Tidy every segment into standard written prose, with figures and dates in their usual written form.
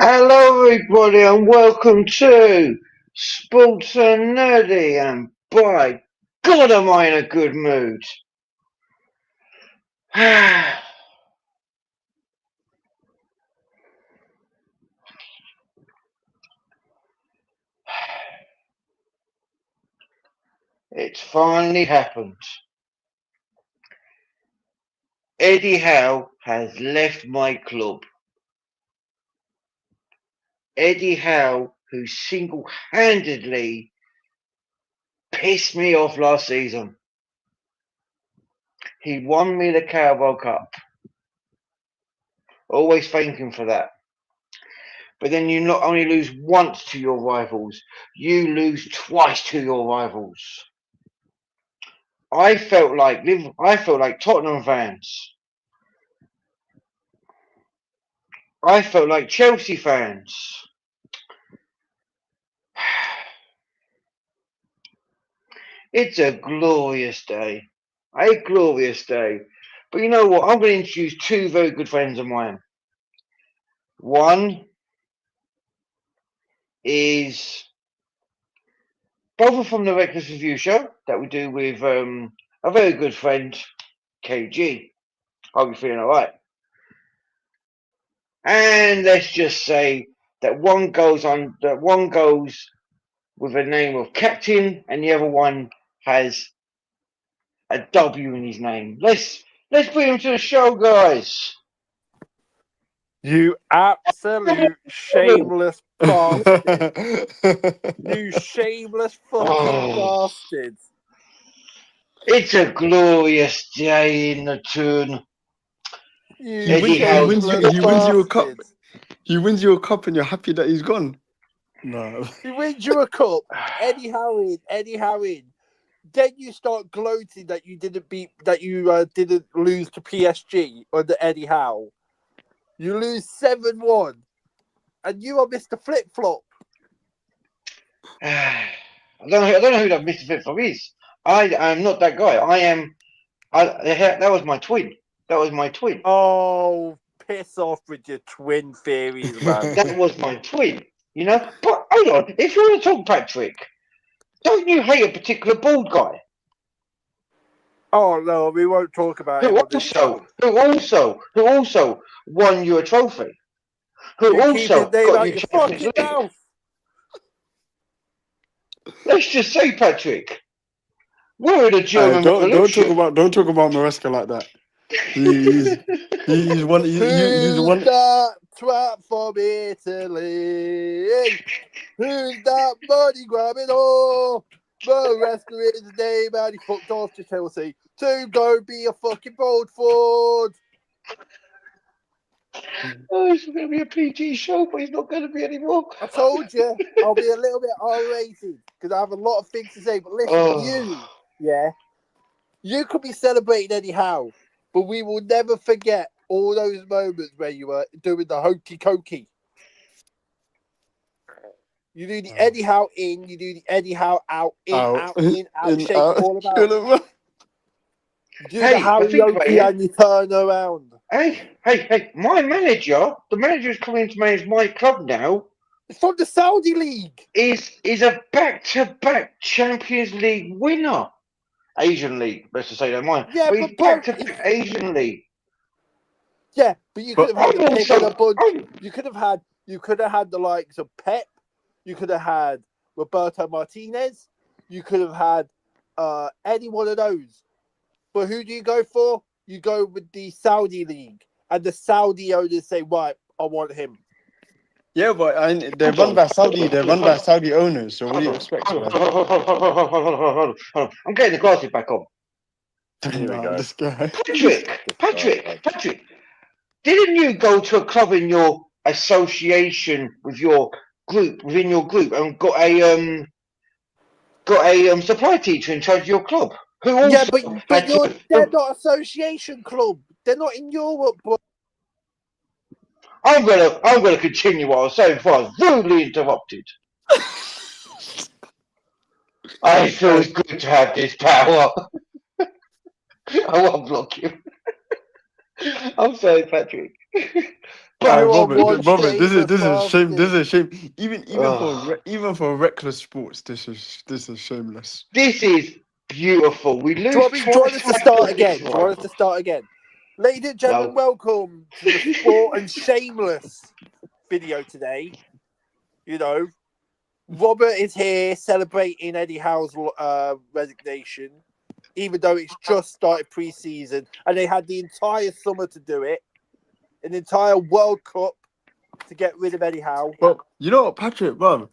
Hello, everybody, and welcome to Sports and Nerdy. And by God, am I in a good mood? It's finally happened. Eddie Howe has left my club. Eddie Howe, who single-handedly pissed me off last season. He won me the Carabao Cup. Always thank him for that. But then you not only lose once to your rivals, you lose twice to your rivals. I felt like Tottenham fans. I felt like Chelsea fans. It's a glorious day. A glorious day. But you know what? I'm going to introduce two very good friends of mine. One is both from the Reckless Review show that we do with a very good friend, KG. Hope you're feeling alright. And let's just say that one goes with the name of Captain, and the other one has a W in his name. Let's bring him to the show, guys. You absolute shameless bastard. You shameless fucking bastard. It's a glorious day in the tune. He wins you a cup. He wins you a cup, and you're happy that he's gone. No. He wins you a cup. Eddie Howe in. Then you start gloating that you didn't lose to PSG under Eddie Howe. You lose 7-1, and you are Mr. Flip Flop. I don't know who that Mr. Flip Flop is. I am not that guy. That was my twin. Oh, piss off with your twin theories, man. That was my twin. You know, but hold on. If you want to talk Patrick, don't you hate a particular bald guy? Oh no, we won't talk about him. Who also won you a trophy? Who also got you Champions League? Mouth. Let's just say, Patrick, we're in a German revolution. Don't talk about Maresca like that. He's one. That twat from Italy? Who's that money grabbing? Oh, Maresca is his name, and he fucked off to Chelsea to go be a fucking Boldford. Oh, it's going to be a PG show, but he's not going to be anymore. I told you, I'll be a little bit R-rated because I have a lot of things to say. But listen, you could be celebrating Eddie Howe, but we will never forget all those moments where you were doing the hokey cokey. You do the Eddie Howe in, you do the Eddie Howe out, out, shake all about. You do the Howe Yoki and you turn around. Hey, my manager, the manager who's coming to manage my club now. It's from the Saudi League. Is a back-to-back Champions League winner. Asian League, best to say that mine. Yeah, but he's back-to-back Asian League. Yeah, but you could have had the bunch. You could have had the likes of Pep. You could have had Roberto Martinez. You could have had any one of those. But who do you go for? You go with the Saudi League. And the Saudi owners say, right, I want him. Yeah, but they're run by Saudi. They're run by Saudi owners. So what do you expect? Hold on. I'm getting the glasses back on. Here we go. This guy. Patrick. Didn't you go to a club in your association with your group, and got a supply teacher in charge of your club? Who also they're not association club. They're not in Europe, bro. I'm gonna continue what I was saying before I was rudely interrupted. I feel it's good to have this power. I won't block you. I'm sorry, Patrick. Robert, this is a shame. This is a shame. Even for reckless sports, this is shameless. This is beautiful. We lose. Do you want us to start again? Do you want us to start again? Ladies and gentlemen, welcome to the Sport and Shameless video today. You know, Robert is here celebrating Eddie Howe's resignation, even though it's just started pre-season and they had the entire summer to do it, an entire World Cup to get rid of Eddie Howe. But you know what, Patrick, bro,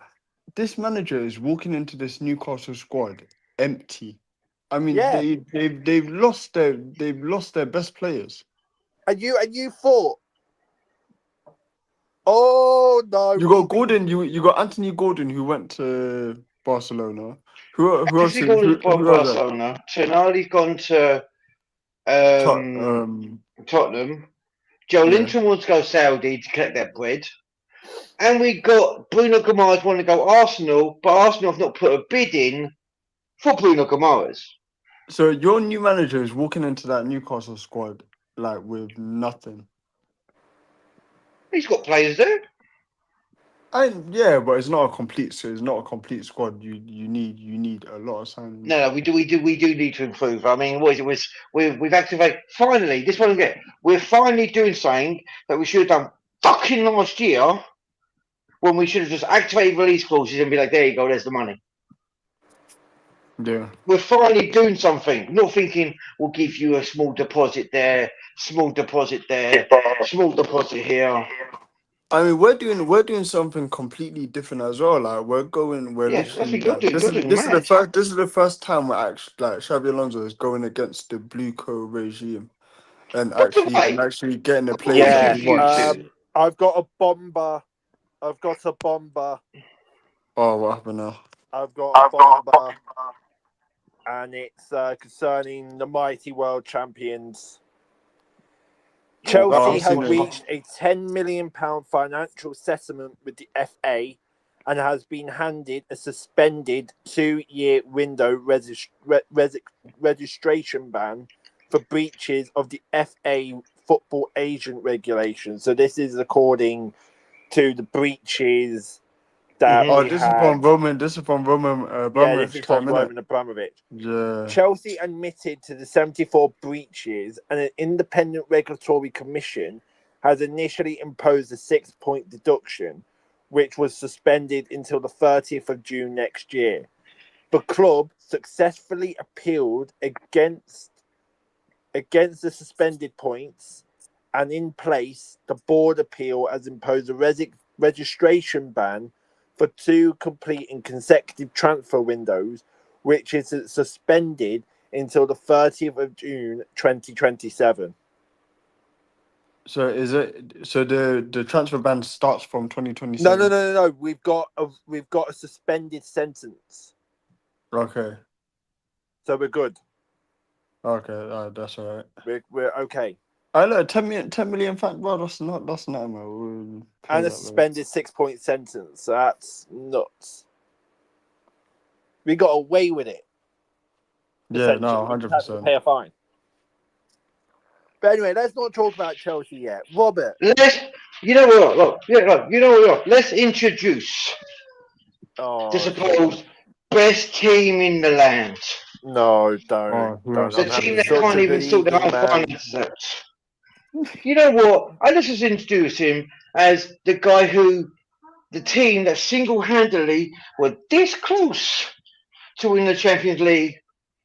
this manager is walking into this Newcastle squad empty. I mean, they've lost their best players. And you thought, oh no, you got Gordon. You got Anthony Gordon, who went to Barcelona. Who else? Barcelona. Tonali's gone to Tottenham. Joe Linton wants to go Saudi to collect that bread. And we got Bruno Guimaraes want to go Arsenal, but Arsenal have not put a bid in for Bruno Guimaraes. So your new manager is walking into that Newcastle squad like with nothing. He's got players there. But it's not a complete. So it's not a complete squad. You need a lot of signings. No, we do need to improve. I mean, we've activated finally. This one again. We're finally doing something that we should have done fucking last year, when we should have just activated release clauses and be like, there you go, there's the money. Yeah. We're finally doing something. Not thinking we'll give you a small deposit there, small deposit there, small deposit here. I mean, we're doing something completely different as well. Like this is the first time we're actually like Xabi Alonso is going against the Blue Co regime and actually getting the players that he wants. I've got a bomber. Oh, what happened now? I've got a bomber, and it's concerning the mighty world champions. Chelsea have reached a £10 million financial settlement with the FA and has been handed a suspended 2-year window registration ban for breaches of the FA football agent regulations. So this is according to the breaches that This is from Roman Abramovich. This is from Roman Abramovich. Yeah. Chelsea admitted to the 74 breaches, and an independent regulatory commission has initially imposed a 6-point deduction, which was suspended until the 30th of June next year. The club successfully appealed against the suspended points, and in place, the board appeal has imposed a registration ban for 2 complete and consecutive transfer windows, which is suspended until the 30th of June 2027. So the transfer ban starts from 2027? No. We've got a suspended sentence. Okay. So we're good. Okay, that's all right. We're okay. I know 10 million fact. Well, that's not man. And a suspended 6-point sentence. So that's nuts. We got away with it. Yeah, no, 100%. Pay a fine. But anyway, let's not talk about Chelsea yet. Robert. You know what? Let's introduce the supposed best team in the land. No, don't. The team that can't even sort their own finances out. You know what? I just introduce him as the team that single-handedly were this close to win the Champions League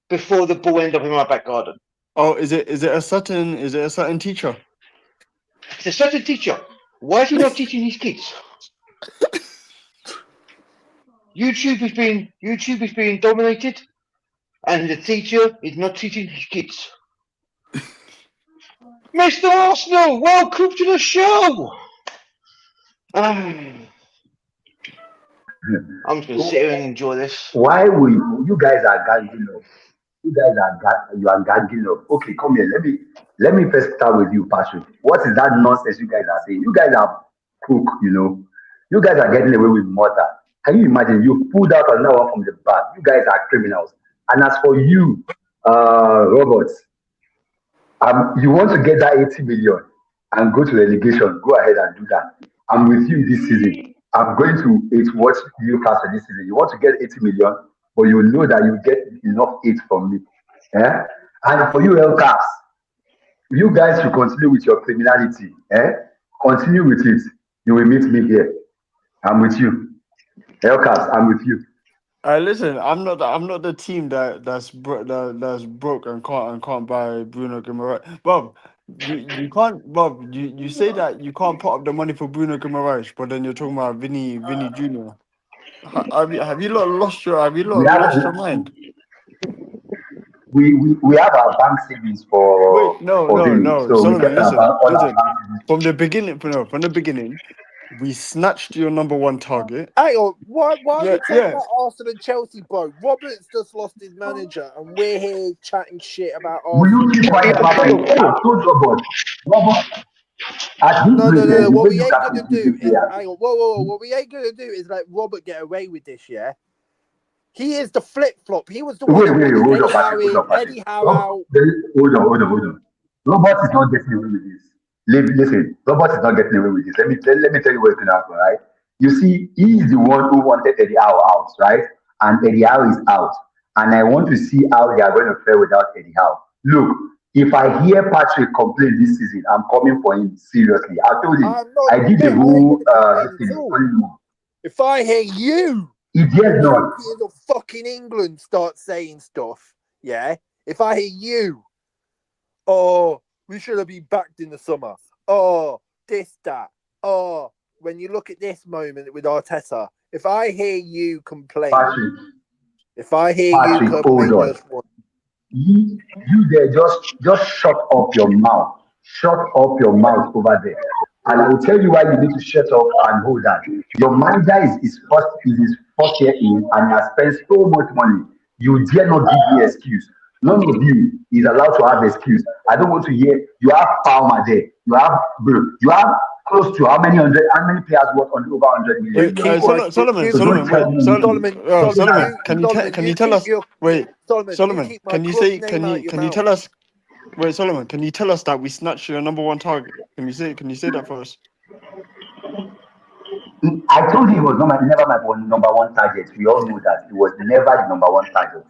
before the ball ended up in my back garden. Oh, is it a certain teacher? It's a certain teacher. Why is he not teaching his kids? YouTube is being dominated, and the teacher is not teaching his kids. Mr. Arsenal, welcome to the show. I'm just going to sit here and enjoy this. Why will you guys are ganging up? You are ganging up. Okay, come here. Let me first start with you, Patrick. What is that nonsense you guys are saying? You guys are crook, You guys are getting away with murder. Can you imagine? You pulled out another one from the back. You guys are criminals. And as for you, Robert, you want to get that 80 million. and go to relegation, go ahead and do that. I'm with you this season. I'm going to watch Newcastle this season. You want to get 80 million, but you know that you get enough 8 from me. Eh? And for you, El Caps, you guys should continue with your criminality. Eh? Continue with it. You will meet me here. I'm with you. El Caps, I'm with you. Listen, I'm not the team that's broke and can't buy Bruno Guimaraes. Bob, you can't, Bob. You say that you can't put up the money for Bruno Guimaraes, but then you're talking about Vinny Junior. Have you lot lost your We have mind? we have our bank savings Wait, no, Vinny. So we Solomon, kept all our listen. bank savings. From the beginning, we snatched your number one target. Hang on, why are Yeah, we talking about Arsenal and Chelsea, bro? Robert's just lost his manager, and we're here chatting shit about Will Arsenal. you keep quiet about it? I told Robert, at this No. rate, the What way we you ain't can gonna give do this is, player. hang on, whoa. What we ain't gonna do is let Robert get away with this, yeah? He is the flip flop. He was the one Wait, that wanted hold Eddie on, Howe in, Patrick. Eddie Howe out. Hold on. Robert is not getting away with this. Listen, Robert is not getting away with this. Let me tell you what's going to happen, right? You see, he is the one who wanted Eddie Howe out, right? And Eddie Howe is out. And I want to see how they are going to fare without Eddie Howe. Look, if I hear Patrick complain this season, I'm coming for him seriously. I told him, I did the whole If I hear you, he dares not. champion of fucking England, start saying stuff, yeah? If I hear you, oh, we should have been backed in the summer. Oh, this, that. Oh, when you look at this moment with Arteta, if I hear you complain, Patrick, complain, hold on. You there, just shut up your mouth. Shut up your mouth over there. And I will tell you why you need to shut up and hold that. Your manager is his first year in and he has spent so much money. You dare not give me excuse. None of you is allowed to have excuse. I don't want to hear you have Palmer there. You have close to how many players worth on over 100 million. Solomon, can you tell us? Wait, Solomon, can you tell us? Wait, Solomon, can you tell us that we snatched your number one target? Can you say that for us? I told you it was never my number one target. We all know that it was never the number one target.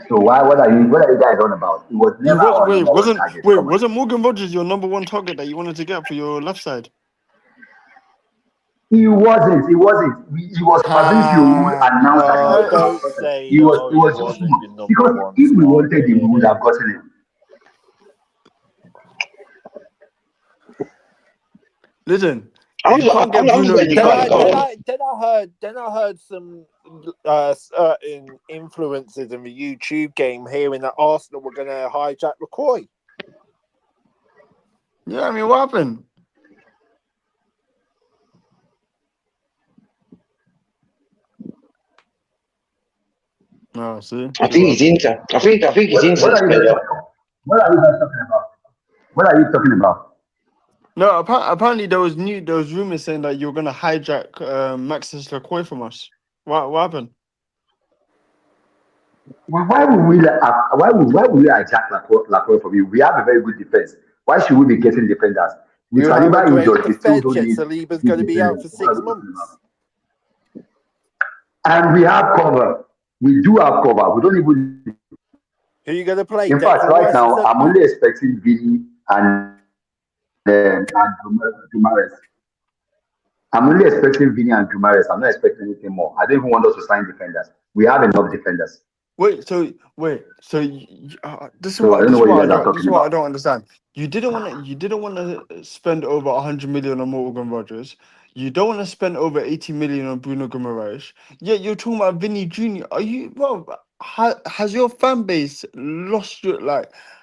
So what are you guys on about? It was never our number one target. Wasn't Morgan Rogers your number one target that you wanted to get for your left side? He wasn't. He was Fabrizio who announced that he was just because if we wanted him, we would have gotten him. Listen, you can't get Bruno. Then I heard some certain influences in the YouTube game hearing that Arsenal were going to hijack McCoy. Yeah, I mean, what happened? No, see. I think he's Inter. I think he's Inter. What are you guys talking about? What are you talking about? No, apparently there was rumors saying that you were gonna hijack Maxis LaCroix from us. What happened? Why would we hijack LaCroix from you? We have a very good defense. Why should we be getting defenders? We have a great defense. Saliba's going to be out for 6 months. And we have cover. We do have cover. We don't even. Who are you going to play? In fact, right now, I'm only expecting Vinny and Guimaraes. I'm only expecting Vinny and Guimaraes. I'm not expecting anything more. I don't even want us to sign defenders. We have enough defenders. So this is what I don't understand. You didn't want to spend over 100 million on Morgan Rogers. You don't want to spend over 80 million on Bruno Guimaraes. Yet you're talking about Vinny Jr. Are you has your fan base lost your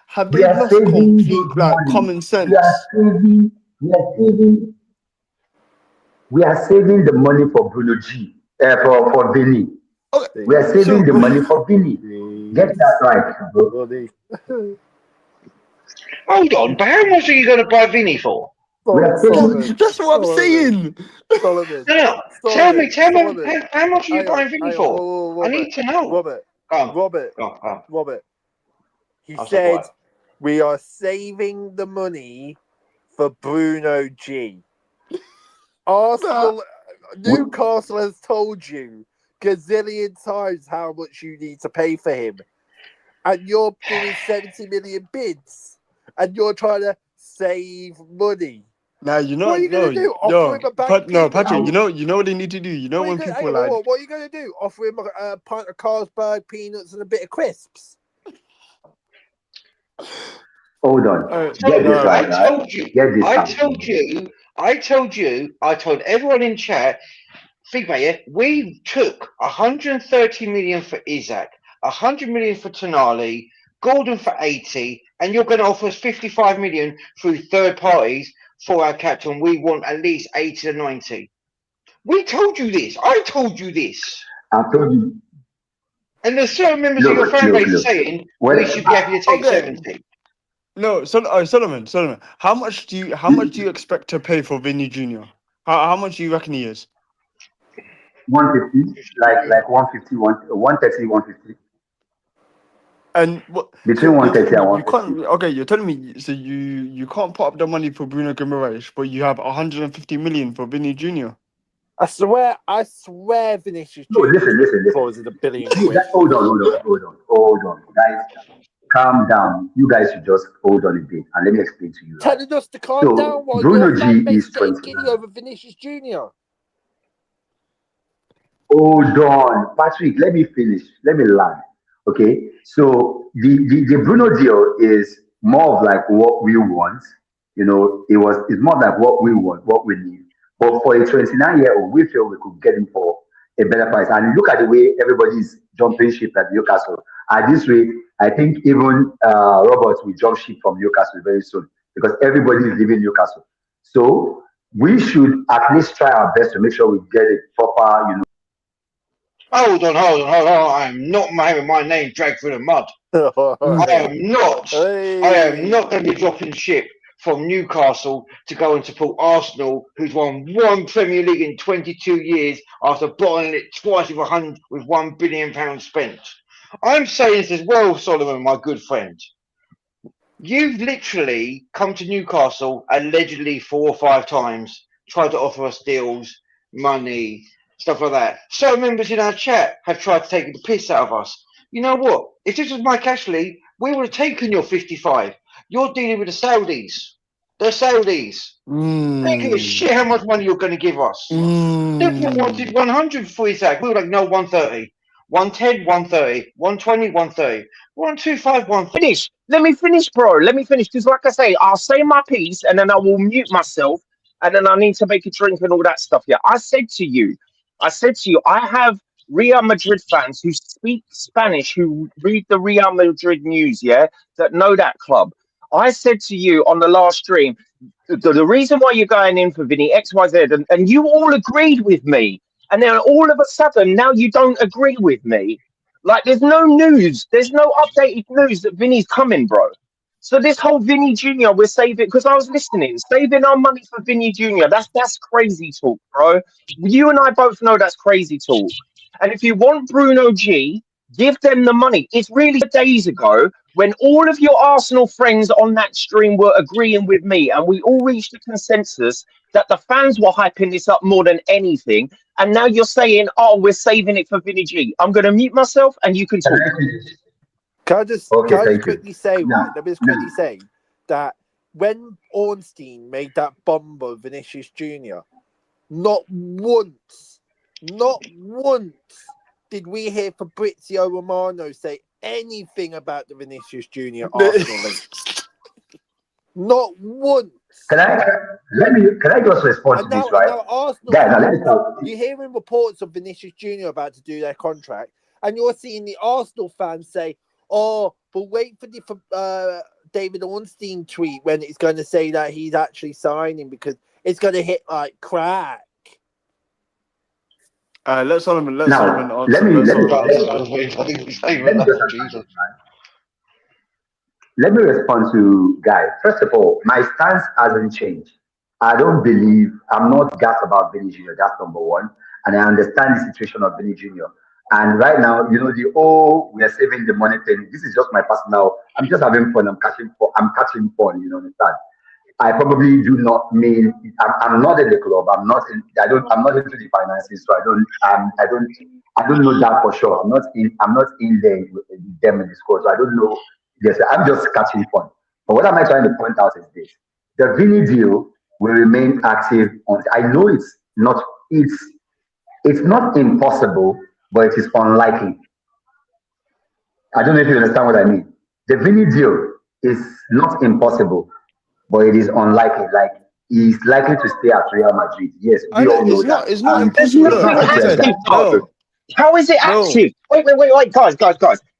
have they lost complete common sense? We are saving the money for Bruno G. For Vinny. Okay. We are saving the money for Vinny. Get that right, bro. Hold on, but how much are you going to buy Vinny for? That's what I'm saying. No. Tell me, how much are you buying Vinny for? I need to know. Robert. He said we are saving the money for Bruno G. Arsenal, Newcastle has told you gazillion times how much you need to pay for him, and you're doing 70 million bids, and you're trying to save money. Now you know. What are you going to do? Offer him a bank Patrick. You know what they need to do. You know when people like, what are you going to do? Offer him a pint of Carlsberg, peanuts, and a bit of crisps. Hold on. Get this right. I told everyone in chat. Think about it. We took 130 million for Isaac, 100 million for Tonali, Gordon for 80, and you're going to offer us 55 million through third parties for our captain. We want at least 80 to 90. We told you this. I told you this. I told you. And there's certain members of your fan base saying we should be happy to take 70. No, Solomon. How much do you expect to pay for Vinny Jr.? How much do you reckon he is? 150, like 150, 130, 150. And what between 130 and 150. Okay, you're telling me so you can't put up the money for Bruno Guimaraes, but you have 150 million for Vinny Jr. I swear, Vinicius. No, listen. Is $1 billion. Hold on, guys. Calm down. You guys should just hold on a bit and let me explain to you. Telling us to calm down while Bruno G is 29 over Vinicius Jr. Hold on, Patrick. Let me finish. Let me land. Okay. So the Bruno deal is more of like what we want. You know, it's more like what we want, what we need. But for a 29-year-old, we feel we could get him for a better price. And look at the way everybody's jumping ship at Newcastle. At this rate, I think even Roberts will jump ship from Newcastle very soon because everybody is leaving Newcastle. So we should at least try our best to make sure we get a proper, you know. Hold on. I am not having my name dragged through the mud. I am not. Hey. I am not going to be dropping ship from Newcastle to go and support Arsenal, who's won one Premier League in 22 years after bottling it twice with £1 billion spent. I'm saying this as well, Solomon, my good friend. You've literally come to Newcastle allegedly 4 or 5 times, tried to offer us deals, money, stuff like that. Some members in our chat have tried to take the piss out of us. You know what? If this was Mike Ashley, we would have taken your 55. You're dealing with the Saudis. The Saudis. They give a shit how much money you're going to give us. They wanted 100 for Isaac. We were like, no, 130. 110, 130. 120, 130. 125, 130. Let me finish, bro. Let me finish. Because like I say, I'll say my piece and then I will mute myself. And then I need to make a drink and all that stuff. Yeah, I said to you, I have Real Madrid fans who speak Spanish, who read the Real Madrid news, yeah, that know that club. I said to you on the last stream, the reason why you're going in for Vinny, X, Y, Z, and you all agreed with me. And then all of a sudden, now you don't agree with me. Like, there's no news. There's no updated news that Vinny's coming, bro. So this whole Vinny Jr., we're saving, because I was listening, saving our money for Vinny Jr., that's crazy talk, bro. You and I both know that's crazy talk. And if you want Bruno G, give them the money. It's really days ago when all of your Arsenal friends on that stream were agreeing with me and we all reached a consensus that the fans were hyping this up more than anything. And now you're saying, oh, we're saving it for Vinny G. I'm going to mute myself and you can talk. Can I just quickly say that when Ornstein made that bomb of Vinicius Jr., not once did we hear Fabrizio Romano say anything about the Vinicius Jr. Arsenal link. Not once. Can I just respond to this, right? Now Arsenal, Guys, you're hearing reports of Vinicius Jr. about to do their contract, and you're seeing the Arsenal fans say, oh, but wait for the David Ornstein tweet when it's going to say that he's actually signing because it's going to hit like crack. Let Solomon answer. Let me respond to Guy. First of all, my stance hasn't changed. I'm not gassed about Vinny Jr. That's number one. And I understand the situation of Vinny Jr. And right now, you know, we are saving the money thing. This is just my personal, I'm just having fun. I'm catching fun, you know, understand? I probably do not mean I'm not in the club. I'm not in. I don't. I'm not into the finances, so I don't. I don't know that for sure. I'm not in. I'm not in there with them in the squad, so I don't know. Yes, I'm just catching fun. But what am I trying to point out is this: the Vini deal will remain active. I know it's not. It's not impossible, but it is unlikely. I don't know if you understand what I mean. The Vini deal is not impossible, but it is unlikely. Like he's likely to stay at Real Madrid. Yes, we all know that. It's not There's impossible. nothing Like I said, active, though. no, How is it no. active? Wait, guys.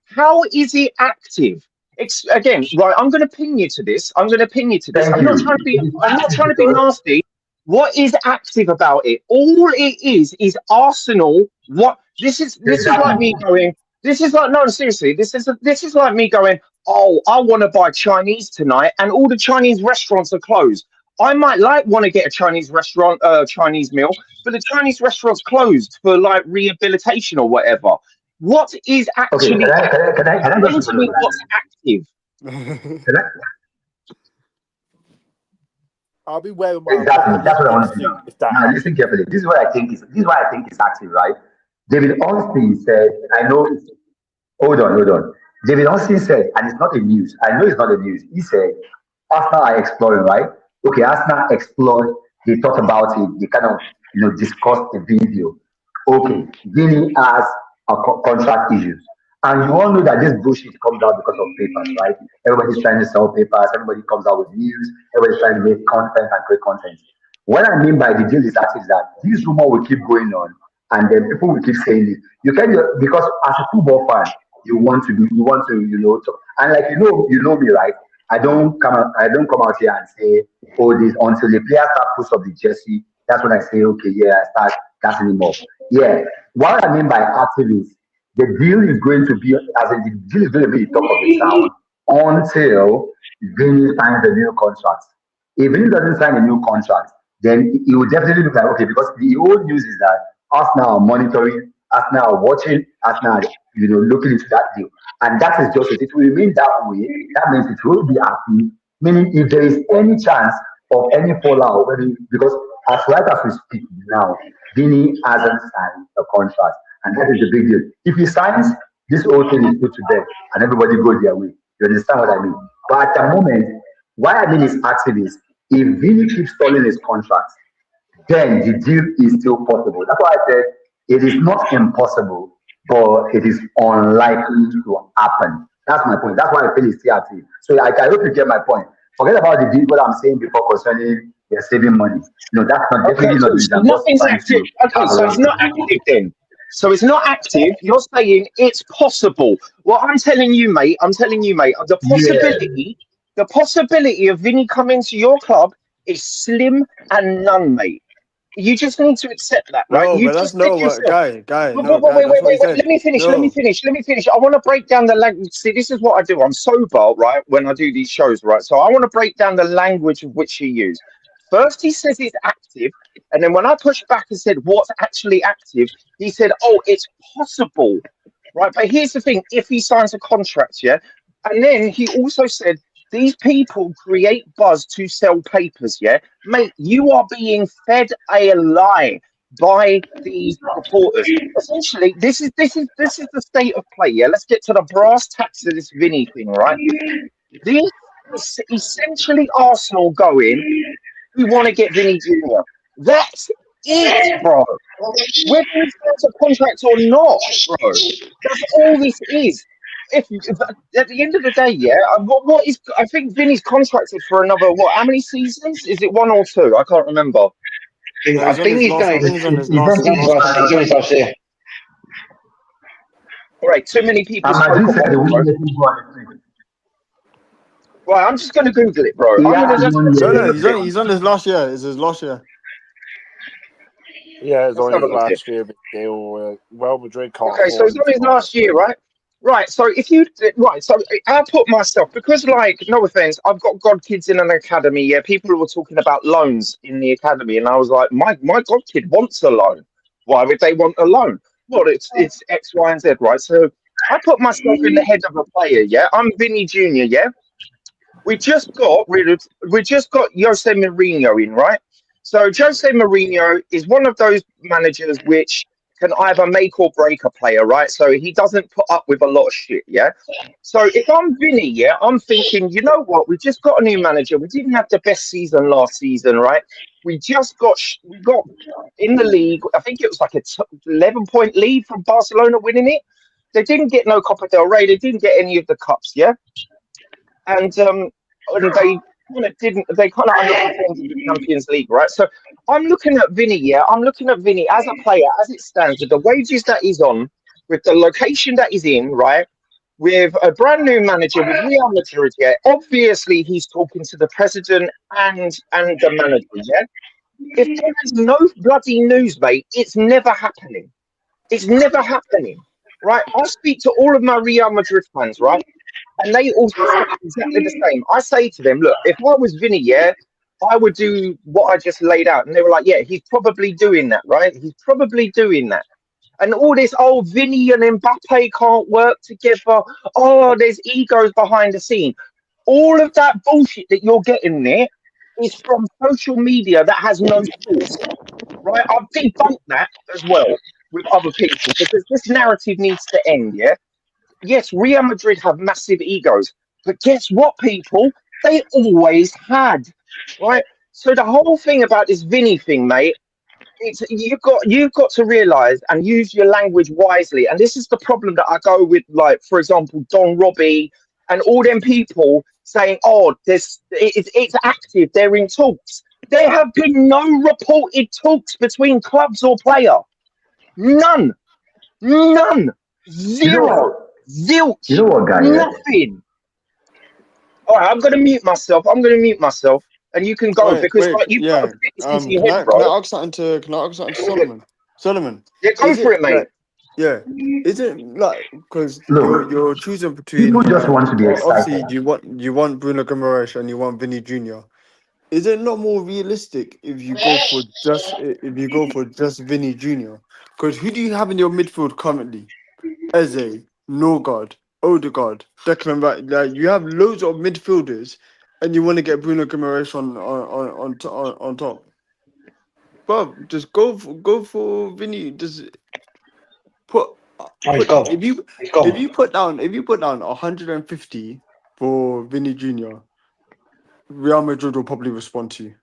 How is it active? It's again, right? I'm going to pin you to this. I'm Thank not trying to be. you. I'm not trying to be nasty. What is active about it? All it is Arsenal. What this is like me going. This is like no, seriously. This is like me going. Oh, I want to buy Chinese tonight, and all the Chinese restaurants are closed. I might want to get a Chinese restaurant, Chinese meal, but the Chinese restaurant's closed for like rehabilitation or whatever. What is actually Can I explain just to me what's active? can I, I'll be wearing my exactly. That's what I want to suit do. if that Now happens. listen carefully. This is what I think is active, right? David Austin said, I know. Hold on. David Austin said, and it's not a news. I know it's not a news. He said, Arsenal are exploring, right? Okay, Arsenal explored. They thought about it. They kind of, discussed the video. Okay, Vini has contract issues. And you all know that this bullshit comes out because of papers, right? Everybody's trying to sell papers. Everybody comes out with news. Everybody's trying to make content and create content. What I mean by the deal is that this rumor will keep going on, and then people will keep saying it. You can because as a football fan, and like you know me, right? I don't come out here and say, oh, this until the player start push up the jersey. That's when I say, okay, yeah, I start gassing him up. Yeah. What I mean by active is the deal is going to be, as in the deal is going to be the top of the town until Vinny signs a new contract. If Vinny doesn't sign a new contract, then it will definitely look like, okay, because the old news is that Arsenal are monitoring, Arsenal are watching, Arsenal are, looking into that deal. And that is just it. It will remain that way. That means it will be active. Meaning, if there is any chance of any fallout, because as right as we speak now, Vinny hasn't signed a contract. And that is the big deal. If he signs, this whole thing is put to bed and everybody goes their way. You understand what I mean? But at the moment, why I mean is active is if Vinny keeps stalling his contract, then the deal is still possible. That's why I said it is not impossible, but it is unlikely to happen. That's my point. That's why I feel it's still active. So I hope you get my point. Forget about the deal, what I'm saying before concerning they're saving money. No, that's not definitely not. So nothing's active. Okay, so it's not active then. So it's not active. You're saying it's possible. Well, I'm telling you, mate. The possibility of Vinny coming to your club is slim and none, mate. You just need to accept that, right? No, you but just that's no what, guy. Wait. Let me finish. I want to break down the language. See, this is what I do. I'm sober, right? When I do these shows, right? So I want to break down the language of which he used. First, he says it's active, and then when I pushed back and said what's actually active, he said, "Oh, it's possible." Right, but here's the thing: if he signs a contract, yeah, and then he also said these people create buzz to sell papers, yeah, mate, you are being fed a lie by these reporters. Essentially, this is the state of play. Yeah, let's get to the brass tacks of this Vinny thing, right? This is essentially Arsenal going, we want to get Vinny Jr. That's it, bro. Whether he signs a contract or not, bro. That's all this is. If at the end of the day, yeah, what is? I think Vinny's contracted for another how many seasons? Is it 1 or 2? I can't remember. I think he's on his last year. All right, too many people spoke about it. Right, I'm just going to Google it, bro. He's on his last year. It's his last year. Yeah, it's on his last year. Well, Madrid can't. Okay, so it's on his last year, right? Right. So so I put myself, because, like, no offense, I've got godkids in an academy. Yeah, people were talking about loans in the academy, and I was like, my godkid wants a loan. Why would they want a loan? Well, it's X, Y, and Z, right? So I put myself in the head of a player. Yeah, I'm Vinny Jr. Yeah. we just got Jose Mourinho in, right? So Jose Mourinho is one of those managers which can either make or break a player, right? So he doesn't put up with a lot of shit, yeah? So if I'm Vinny, yeah, I'm thinking, you know what? We just got a new manager. We didn't have the best season last season, right? We got in the league, I think it was like a 11-point lead from Barcelona winning it. They didn't get no Copa del Rey. They didn't get any of the cups, yeah? And they kind of underperformed in the Champions League, right? So I'm looking at Vinny, yeah. I'm looking at Vinny as a player, as it stands, with the wages that he's on, with the location that he's in, right? With a brand new manager with Real Madrid, yeah. Obviously, he's talking to the president and the manager, yeah. If there is no bloody news, mate, it's never happening. It's never happening, right? I speak to all of my Real Madrid fans, right? And they all say exactly the same. I say to them, look, if I was Vinny, yeah, I would do what I just laid out. And they were like, yeah, he's probably doing that, right? He's probably doing that. And all this, oh, Vinny and Mbappe can't work together. Oh, there's egos behind the scene. All of that bullshit that you're getting there is from social media that has no source, right? I've debunked that as well with other people because this narrative needs to end, yeah? Yes, Real Madrid have massive egos, but guess what, people? They always had, right? So the whole thing about this Vinny thing, mate, it's you've got to realise and use your language wisely. And this is the problem that I go with, like, for example, Don Robbie and all them people saying, oh, it's active, they're in talks. There have been no reported talks between clubs or player. None. Zero. Zilch. You know what, guys? Nothing. All right, I'm going to mute myself, and you can go because like, you've got to fit this into your head, bro. Can I ask something to Solomon? Solomon. Yeah, go for it, mate. Like, yeah. Is it like because you're choosing between people just want to be excited. Obviously, you want Bruno Guimaraes and you want Vinny Jr. Is it not more realistic if you go for just Vinny Jr.? Because who do you have in your midfield currently? Eze, Norgard, Odegaard, Declan Rice. Like, you have loads of midfielders, and you want to get Bruno Guimaraes on top. But just go for Vinny. Just if you put down 150 for Vinny Jr., Real Madrid will probably respond to you.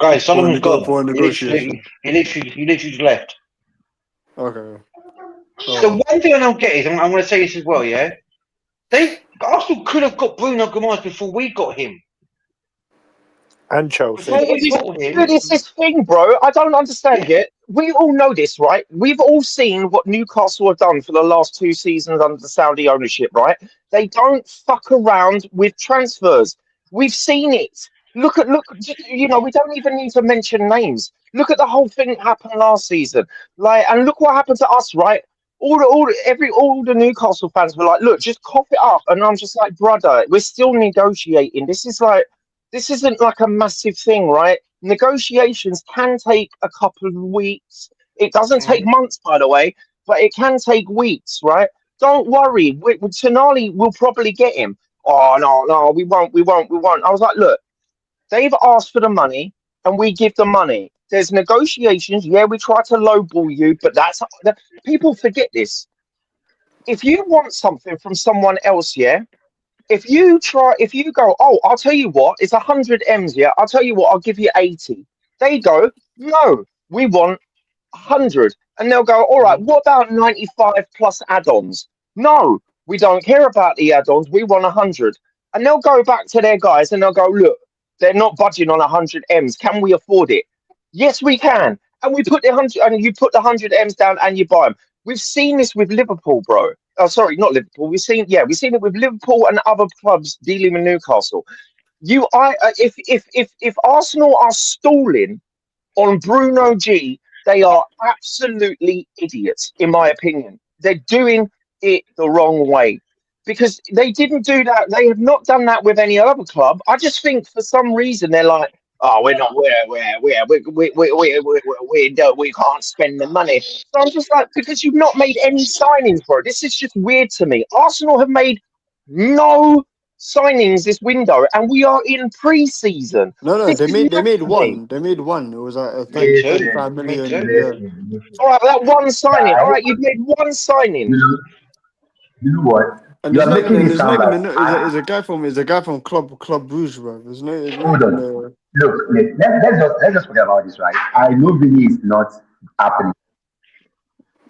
Guys, Solomon's gone. For a negotiation. He literally just left. Okay. The one thing I don't get is, I'm going to say this as well, yeah? Arsenal could have got Bruno Guimaraes before we got him. And Chelsea. It's this thing, bro. I don't understand it. We all know this, right? We've all seen what Newcastle have done for the last 2 seasons under the Saudi ownership, right? They don't fuck around with transfers. We've seen it. Look, you know, we don't even need to mention names. Look at the whole thing that happened last season. Like, and look what happened to us, right? All the Newcastle fans were like, look, just cough it up. And I'm just like, brother, we're still negotiating. This isn't like a massive thing, right? Negotiations can take a couple of weeks. It doesn't take months, by the way, but it can take weeks, right? Don't worry. Tonali will probably get him. Oh, no, we won't. I was like, look, they've asked for the money and we give the money. There's negotiations. Yeah, we try to lowball you, but people forget this. If you want something from someone else, yeah, if you go, oh, I'll tell you what, it's 100 M's, yeah, I'll tell you what, I'll give you 80. They go, no, we want 100. And they'll go, all right, what about 95 plus add-ons? No, we don't care about the add-ons. We want 100. And they'll go back to their guys and they'll go, look, they're not budging on 100 M's. Can we afford it? Yes, we can. And we put the 100, and you put the 100 M's down and you buy them. We've seen this with Liverpool, bro. Oh, sorry, not Liverpool. We've seen it with Liverpool and other clubs dealing with Newcastle. If Arsenal are stalling on Bruno G, they are absolutely idiots, in my opinion. They're doing it the wrong way because they didn't do that. They have not done that with any other club. I just think for some reason they're like, oh, we can't spend the money. So I'm just like, because you've not made any signings, bro. This is just weird to me. Arsenal have made no signings this window, and we are in pre-season. No, This they is made maddening. one. They made one. It was like a Me 30, too. 35 Me million. too. Yeah. All right, that one signing. All Guys, right, you've made one signing. you know what? And You it's are not even. making And it it's not sound even. like It's a guy from. It's a guy from Club Rouge, bro. It's not. It's not hold even. on. Look, let's just forget about this, right? I know Vinny is not happening.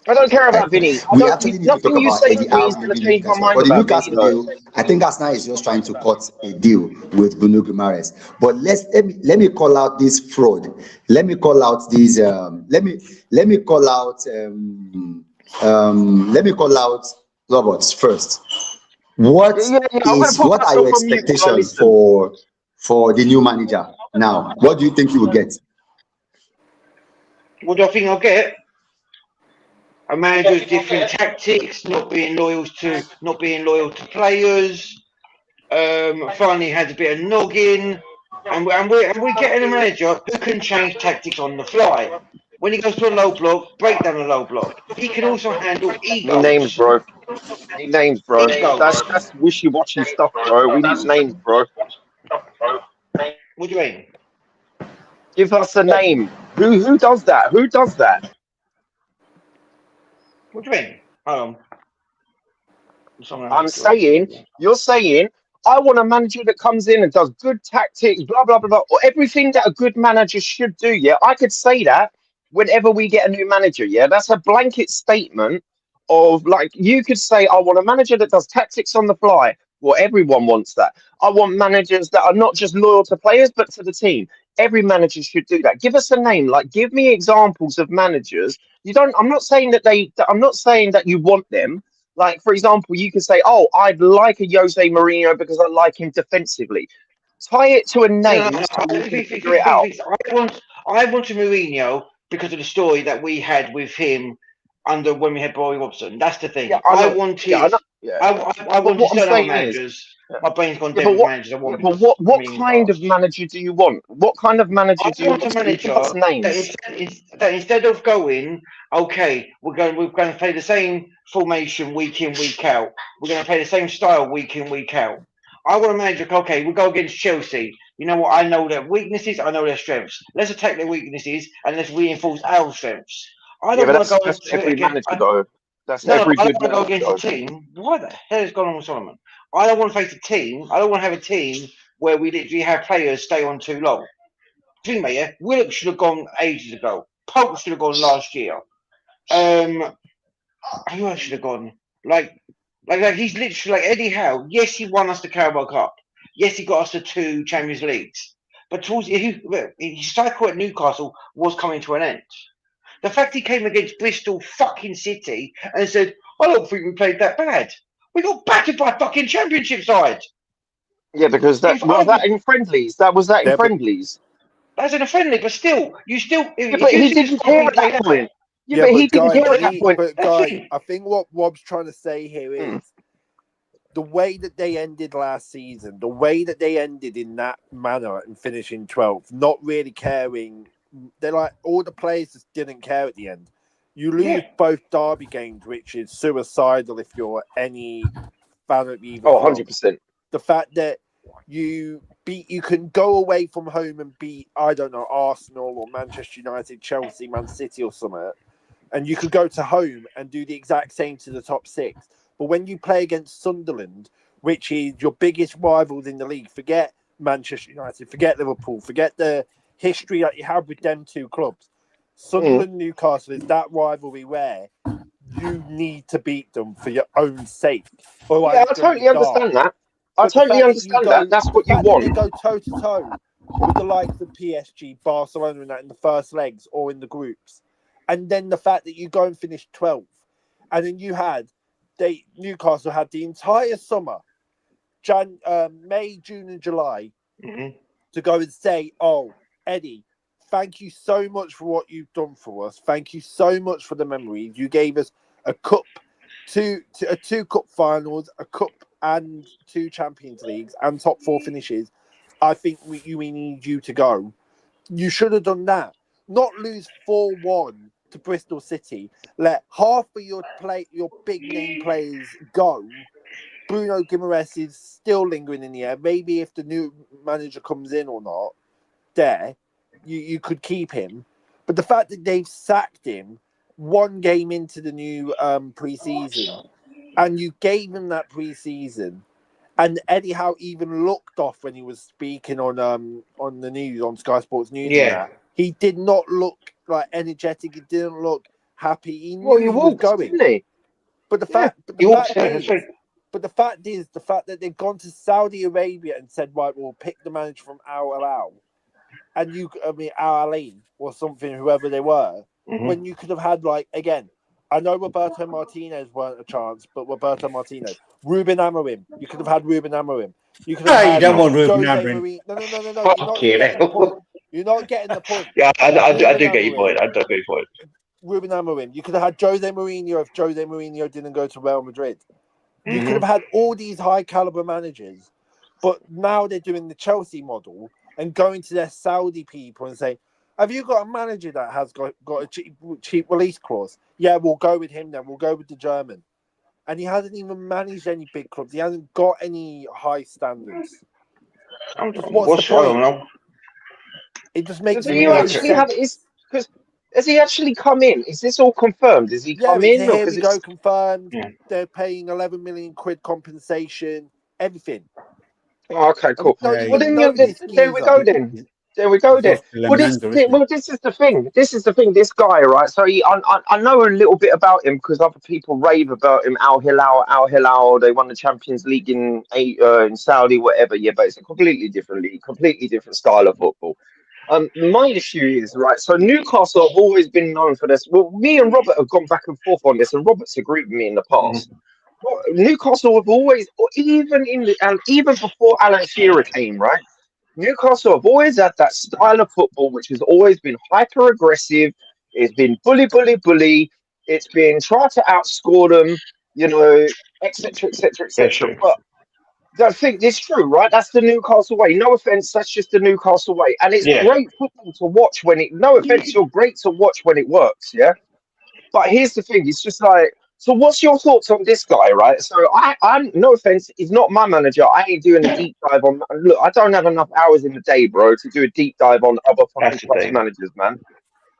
I don't care Right. about Vinny. We actually need to talk Nothing you about say Eddie to me Howe is going to leaving change my Newcastle. mind For the about Vinny, Newcastle though. deal, I think Arsenal is just trying to cut a deal with Bruno Guimaraes. But let me call out this fraud. Let me call out these. Let me call out. Let me call out Roberts first. What Yeah, I'm going to put what are your myself on mute while I expectations listen. for the new manager now? What do you think you will get? What do I think I'll get? A manager with different tactics, not being loyal to players. Finally had a bit of noggin, and we're getting a manager who can change tactics on the fly. When he goes to a low block, break down a low block. He can also handle Need names, egos. bro. Need names, bro. Egos. That's wishy-washy stuff, bro. We need names, bro. What do you mean? Give us a name. Who does that? Who does that? What do you mean? Hold on. You're saying, I want a manager that comes in and does good tactics, blah, blah, blah, blah, or everything that a good manager should do. Yeah, I could say that whenever we get a new manager. Yeah, that's a blanket statement of like, you could say, I want a manager that does tactics on the fly. Well, everyone wants that. I want managers that are not just loyal to players, but to the team. Every manager should do that. Give us a name. Like, give me examples of managers. You don't. I'm not saying that I'm not saying that you want them. Like, for example, you could say, "Oh, I'd like a Jose Mourinho because I like him defensively." Tie it to a No, name so we can figure it out. I want a Mourinho because of the story that we had with him under when we had Bobby Robson. That's the thing. Yeah, I know. Yeah, I know. Yeah. I But wanted what I'm certain other saying is, managers. My brain's gone yeah, dead with managers. I want. what kind of manager do you want? What kind of manager I do you want a want? So you give manager us names. that instead of going, okay, we're going to play the same formation week in, week out. We're going to play the same style week in, week out. I want a manager. Okay, we go against Chelsea. You know what? I know their weaknesses. I know their strengths. Let's attack their weaknesses and let's reinforce our strengths. I Yeah, don't but want to go that's into every against. manager though. That's No, every I don't good want to go manager against though. a team. Why the hell has gone on with Solomon? I don't want to face a team. I don't want to have a team where we literally have players stay on too long. Think about it. Willock should have gone ages ago. Pope should have gone last year. Who else should have gone? Like he's literally like Eddie Howe. Yes, he won us the Carabao Cup. Yes, he got us the 2 Champions Leagues. But towards his cycle at Newcastle was coming to an end. The fact he came against Bristol fucking City and said, "I don't think we played that bad. We got battered by fucking Championship side." Yeah, because that was that in friendlies. That was that in Yeah, but friendlies. That's in a friendly, but still, Yeah, if but you he see the didn't squad care we at that played out, point. Yeah, yeah, but he but didn't care at that point. Guy, I think what Rob's trying to say here is the way that they ended last season, the way that they ended in that manner and finishing 12th, not really caring. They're like all the players just didn't care at the end. You lose both derby games, which is suicidal if you're any fan of either Oh, club. 100%. The fact that you can go away from home and beat, I don't know, Arsenal or Manchester United, Chelsea, Man City or something, and you could go to home and do the exact same to the top 6. But when you play against Sunderland, which is your biggest rivals in the league, forget Manchester United, forget Liverpool, forget the history that you have with them 2 clubs. Sunderland, Newcastle is that rivalry where you need to beat them for your own sake. Yeah, I totally understand that. I totally understand that. That's what you want. They go toe to toe with the likes of PSG, Barcelona, and that in the first legs or in the groups, and then the fact that you go and finish 12th, and then Newcastle had the entire summer, May, June, and July, to go and say, "Oh, Eddie, thank you so much for what you've done for us. Thank you so much for the memories. You gave us a cup, two cup finals, a cup and 2 Champions Leagues and top 4 finishes. I think we need you to go. You should have done that. Not lose 4-1 to Bristol City. Let half of your big name players go, Bruno Guimaraes is still lingering in the air. Maybe if the new manager comes in or not, you could keep him. But the fact that they've sacked him one game into the new pre-season, and you gave him that pre-season, and Eddie Howe even looked off when he was speaking on the news, on Sky Sports News and that. He did not look like energetic. He didn't look happy. He knew he was going. Didn't he? But the fact is, the fact that they've gone to Saudi Arabia and said, right, we'll pick the manager from Al Hilal, and Al Ain or something, whoever they were, when you could have had, like, again, I know Roberto Martinez weren't a chance, but Ruben Amorim. You could have had Ruben Amorim. You could have had you don't want Ruben Amorim. No. You're not getting the point. Yeah, I do get your point. Ruben Amorim. You could have had Jose Mourinho if Jose Mourinho didn't go to Real Madrid. You could have had all these high caliber managers, but now they're doing the Chelsea model and going to their Saudi people and saying, have you got a manager that has got a cheap release clause? Yeah, we'll go with him then. We'll go with the German. And he hasn't even managed any big clubs. He hasn't got any high standards. What's the point? It just makes me because has he actually come in? Is this all confirmed? Has he come in? Here we go, confirmed. Yeah. They're paying 11 million quid compensation, everything. Oh, okay, cool. Well, then there we go then. There we go then. Well, this is the thing. This guy, right? So I know a little bit about him because other people rave about him. Al Hilal. They won the Champions League in Saudi, whatever. Yeah, but it's a completely different league, completely different style of football. My issue is, right, so Newcastle have always been known for this. Well, me and Robert have gone back and forth on this, and Robert's agreed with me in the past. Newcastle have always, even before Alan Shearer came, right? Newcastle have always had that style of football, which has always been hyper aggressive. It's been bully. It's been try to outscore them, etc. But I think it's true, right? That's the Newcastle way. No offense, that's just the Newcastle way, and it's great football to watch when it. No offense, you're great to watch when it works, yeah. But here's the thing: it's just like. So what's your thoughts on this guy, right? So I'm no offense, he's not my manager. I ain't doing a deep dive on. Look, I don't have enough hours in the day, bro, to do a deep dive on other fucking managers, man.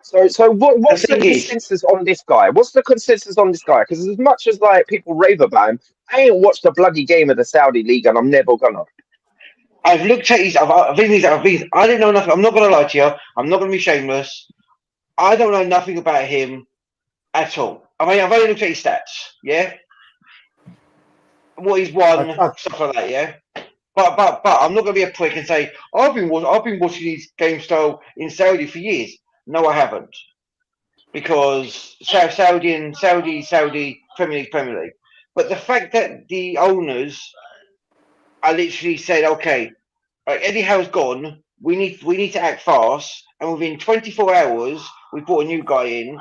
So what's the consensus on this guy? What's the consensus on this guy? Because as much as like people rave about him, I ain't watched a bloody game of the Saudi League, and I'm never gonna. I've looked at his. I didn't know nothing. I'm not gonna lie to you. I'm not gonna be shameless. I don't know nothing about him at all. I mean, I've only looked at his stats, yeah. What he's won, stuff like that, yeah. But I'm not going to be a prick and say I've been watching his game style in Saudi for years. No, I haven't, because Saudi Premier League. But the fact that the owners, I literally said, okay, Eddie Howe's gone. We need to act fast, and within 24 hours, we brought a new guy in.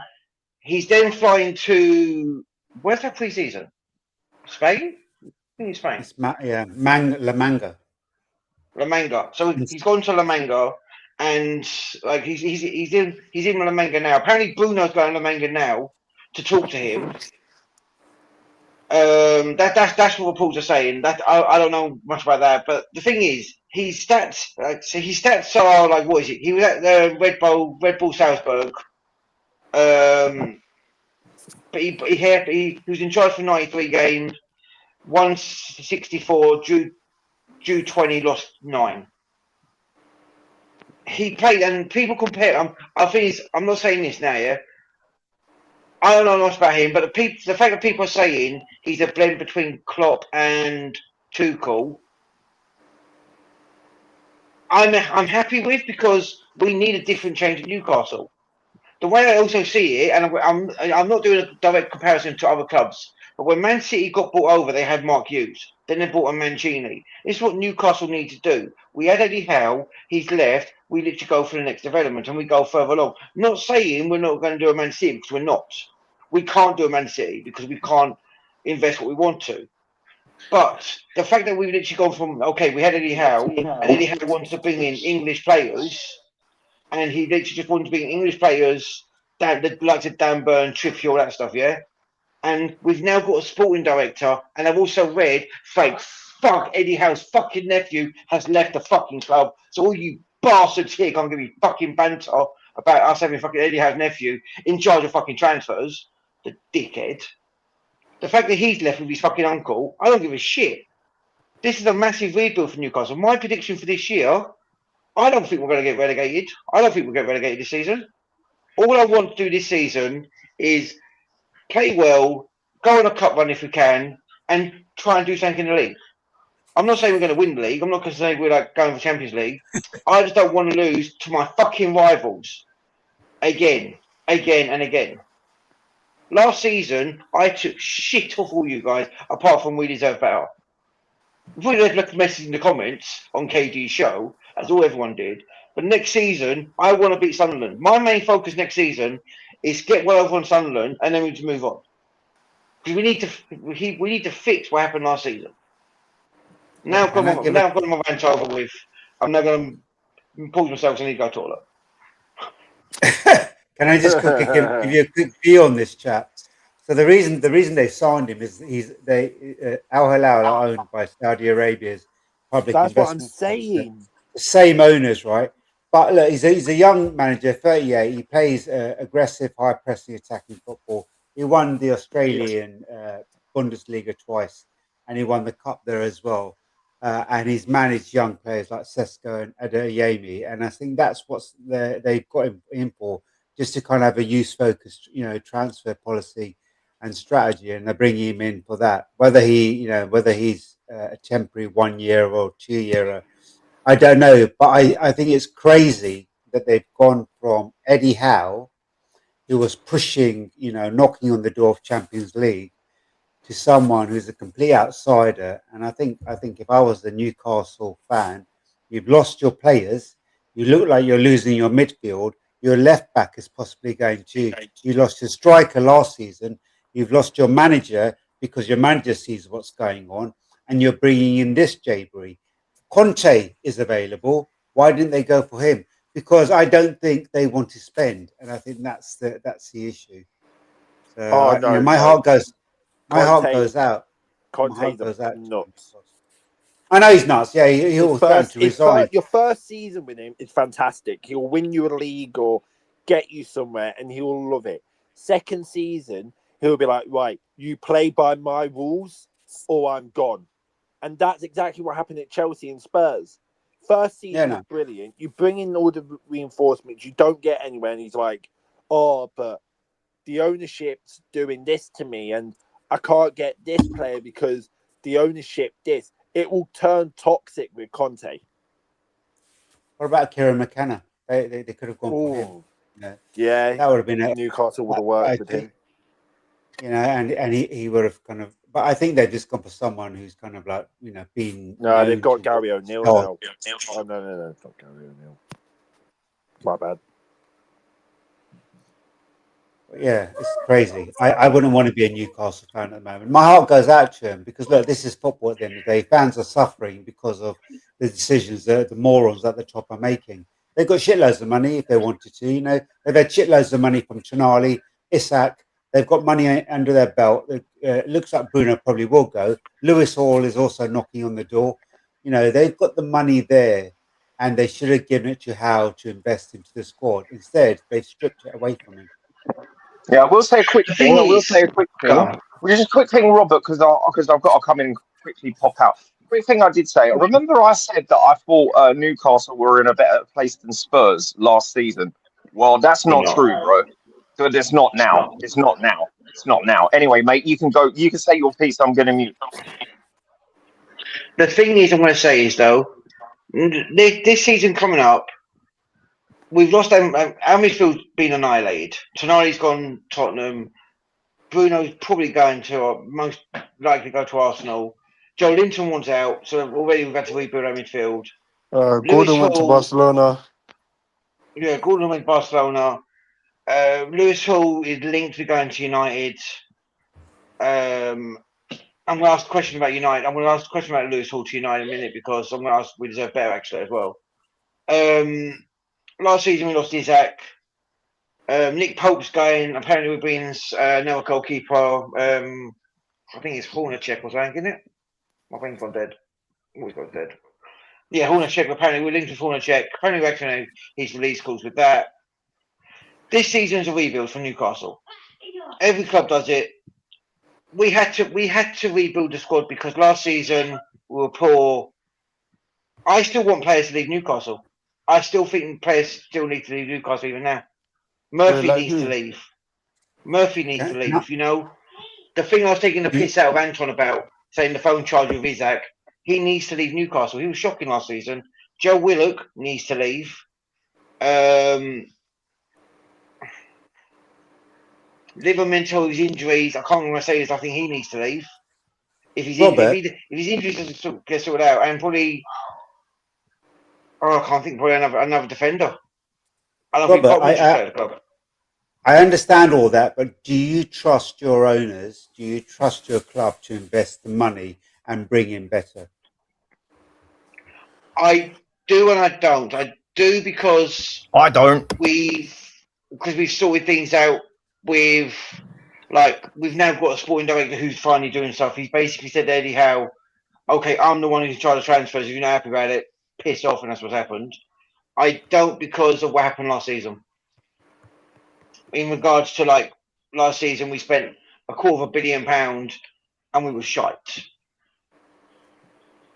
He's then flying to where's that pre-season? Spain? I think it's Spain. It's La Manga. La Manga. So he's gone to La Manga, and like he's in La Manga now. Apparently Bruno's going to La Manga now to talk to him. That's what reports are saying. That I don't know much about that, but the thing is, his stats are like, what is it? He was at the Red Bull Salzburg. But he was in charge for 93 games, won 64, drew 20, lost 9. He played, and people compare. I'm not saying this now, yeah. I don't know much about him, but the fact that people are saying he's a blend between Klopp and Tuchel, I'm happy with, because we need a different change at Newcastle. The way I also see it, and I'm not doing a direct comparison to other clubs, but when Man City got bought over, they had Mark Hughes. Then they bought a Mancini. This is what Newcastle need to do. We had Eddie Howe. He's left. We literally go for the next development, and we go further along. Not saying we're not going to do a Man City, because we're not. We can't do a Man City because we can't invest what we want to. But the fact that we've literally gone from, okay, we had Eddie Howe, and Eddie Howe wants to bring in English players, and he literally just wanted to bring English players, the likes of Dan Burn, Trippier, all that stuff, yeah? And we've now got a sporting director, and I've also read, fuck, Eddie Howe's fucking nephew has left the fucking club. So all you bastards here can't give me fucking banter about us having fucking Eddie Howe's nephew in charge of fucking transfers. The dickhead. The fact that he's left with his fucking uncle, I don't give a shit. This is a massive rebuild for Newcastle. My prediction for this year, I don't think we're going to get relegated. I don't think we'll get relegated this season. All I want to do this season is play well, go on a cup run if we can, and try and do something in the league. I'm not saying we're going to win the league. I'm not going to say we're like going for Champions League. I just don't want to lose to my fucking rivals again. Last season, I took shit off all you guys, apart from we deserve better. If we left a message in the comments on KG's show, that's all everyone did. But next season, I want to beat Sunderland. My main focus next season is get well over on Sunderland, and then we just move on. Because we need to fix what happened last season. Now I've got my rant over with. I'm now going to pause myself and I need to go to the toilet. Can I just quickly give you a quick view on this chap? So the reason they signed him is Al Hilal are owned by Saudi Arabia's public investment. That's what I'm saying. The same owners, right? But look, he's a young manager, 38. He plays aggressive, high-pressing, attacking football. He won the Australian Bundesliga twice, and he won the cup there as well. And he's managed young players like Sesko and Adeyemi, and I think that's what they've got him in for, just to kind of have a youth-focused, transfer policy and strategy, and they're bringing him in for that. Whether he's a temporary 1 year or 2 year, I don't know. But I think it's crazy that they've gone from Eddie Howe, who was pushing, knocking on the door of Champions League, to someone who's a complete outsider. And I think if I was the Newcastle fan, you've lost your players. You look like you're losing your midfield. Your left back is possibly going to. You lost your striker last season. You've lost your manager because your manager sees what's going on, and you're bringing in this Jaybury. Conte is available. Why didn't they go for him? Because I don't think they want to spend, and I think that's the issue. So my heart goes out. Conte goes out. Nuts. I know he's nuts. Yeah, he'll to resign. Your first season with him is fantastic. He'll win you a league or get you somewhere, and he'll love it. Second season, he'll be like, right, you play by my rules, or I'm gone. And that's exactly what happened at Chelsea and Spurs. First season was brilliant. You bring in all the reinforcements, you don't get anywhere, and he's like, oh, but the ownership's doing this to me, and I can't get this player because the ownership this. It will turn toxic with Conte. What about Kieran McKenna? They could have gone for him. Yeah, that would have been Newcastle would have worked with him. And he would have kind of. But I think they've just gone for someone who's kind of like been. No, they've got Gary O'Neill now. Oh no, it's not Gary O'Neill. My bad. Yeah, it's crazy. I wouldn't want to be a Newcastle fan at the moment. My heart goes out to him because, look, this is football at the end of the day. Fans are suffering because of the decisions that the morons at the top are making. They've got shitloads of money if they wanted to. They've had shitloads of money from Tonali, Isak. They've got money under their belt. It looks like Bruno probably will go. Lewis Hall is also knocking on the door. They've got the money there, and they should have given it to Howe to invest into the squad. Instead, they've stripped it away from him. Yeah, I will say a quick thing. Just a quick thing, Robert, because I've got to come in and quickly pop out. Quick thing I did say. Remember I said that I thought Newcastle were in a better place than Spurs last season. Well, that's not true, bro. But it's not now. It's not now. Anyway, mate, you can go. You can say your piece. I'm going to mute. The thing is, I'm going to say is though, this season coming up, we've lost our midfield's been annihilated. Tonali's gone Tottenham. Bruno's probably going to most likely go to Arsenal. Joe Linton wants out, so already we've had to rebuild our midfield. Gordon went to Barcelona. Yeah, Gordon went to Barcelona. Lewis Hall is linked to going to United. I'm going to ask a question about United. I'm going to ask a question about Lewis Hall to United in a minute because I'm going to ask we deserve better actually as well. Last season we lost Isak. Nick Pope's going. Apparently, we're bringing another goalkeeper. I think it's Hornacek or something, isn't it? My brain's gone dead. Always got dead. Yeah, Hornacek. Apparently, we're linked with Hornacek. Apparently, we're actually his release calls with that. This season's a rebuild for Newcastle. Every club does it. We had to rebuild the squad because last season we were poor. I still want players to leave Newcastle. I still think players still need to leave Newcastle even now. Murphy needs to leave. Murphy needs to leave. You know, the thing I was taking the piss out of Anton about, saying the phone charge with Isaac, he needs to leave Newcastle. He was shocking last season. Joe Willock needs to leave. Livramento, his injuries, I can't remember saying this, I think he needs to leave. If his injuries doesn't get sorted out, and probably, I can't think, probably another defender. I don't think Pop will stay at the club. I understand all that, but do you trust your owners? Do you trust your club to invest the money and bring in better? I do and I don't. I do because I don't. We've sorted things out with, like, we've now got a sporting director who's finally doing stuff. He's basically said to Eddie Howe, okay, I'm the one who's in charge of transfers. If you're not happy about it, piss off, and that's what's happened. I don't because of what happened last season. In regards to, like, last season, we spent £250 million and we were shite.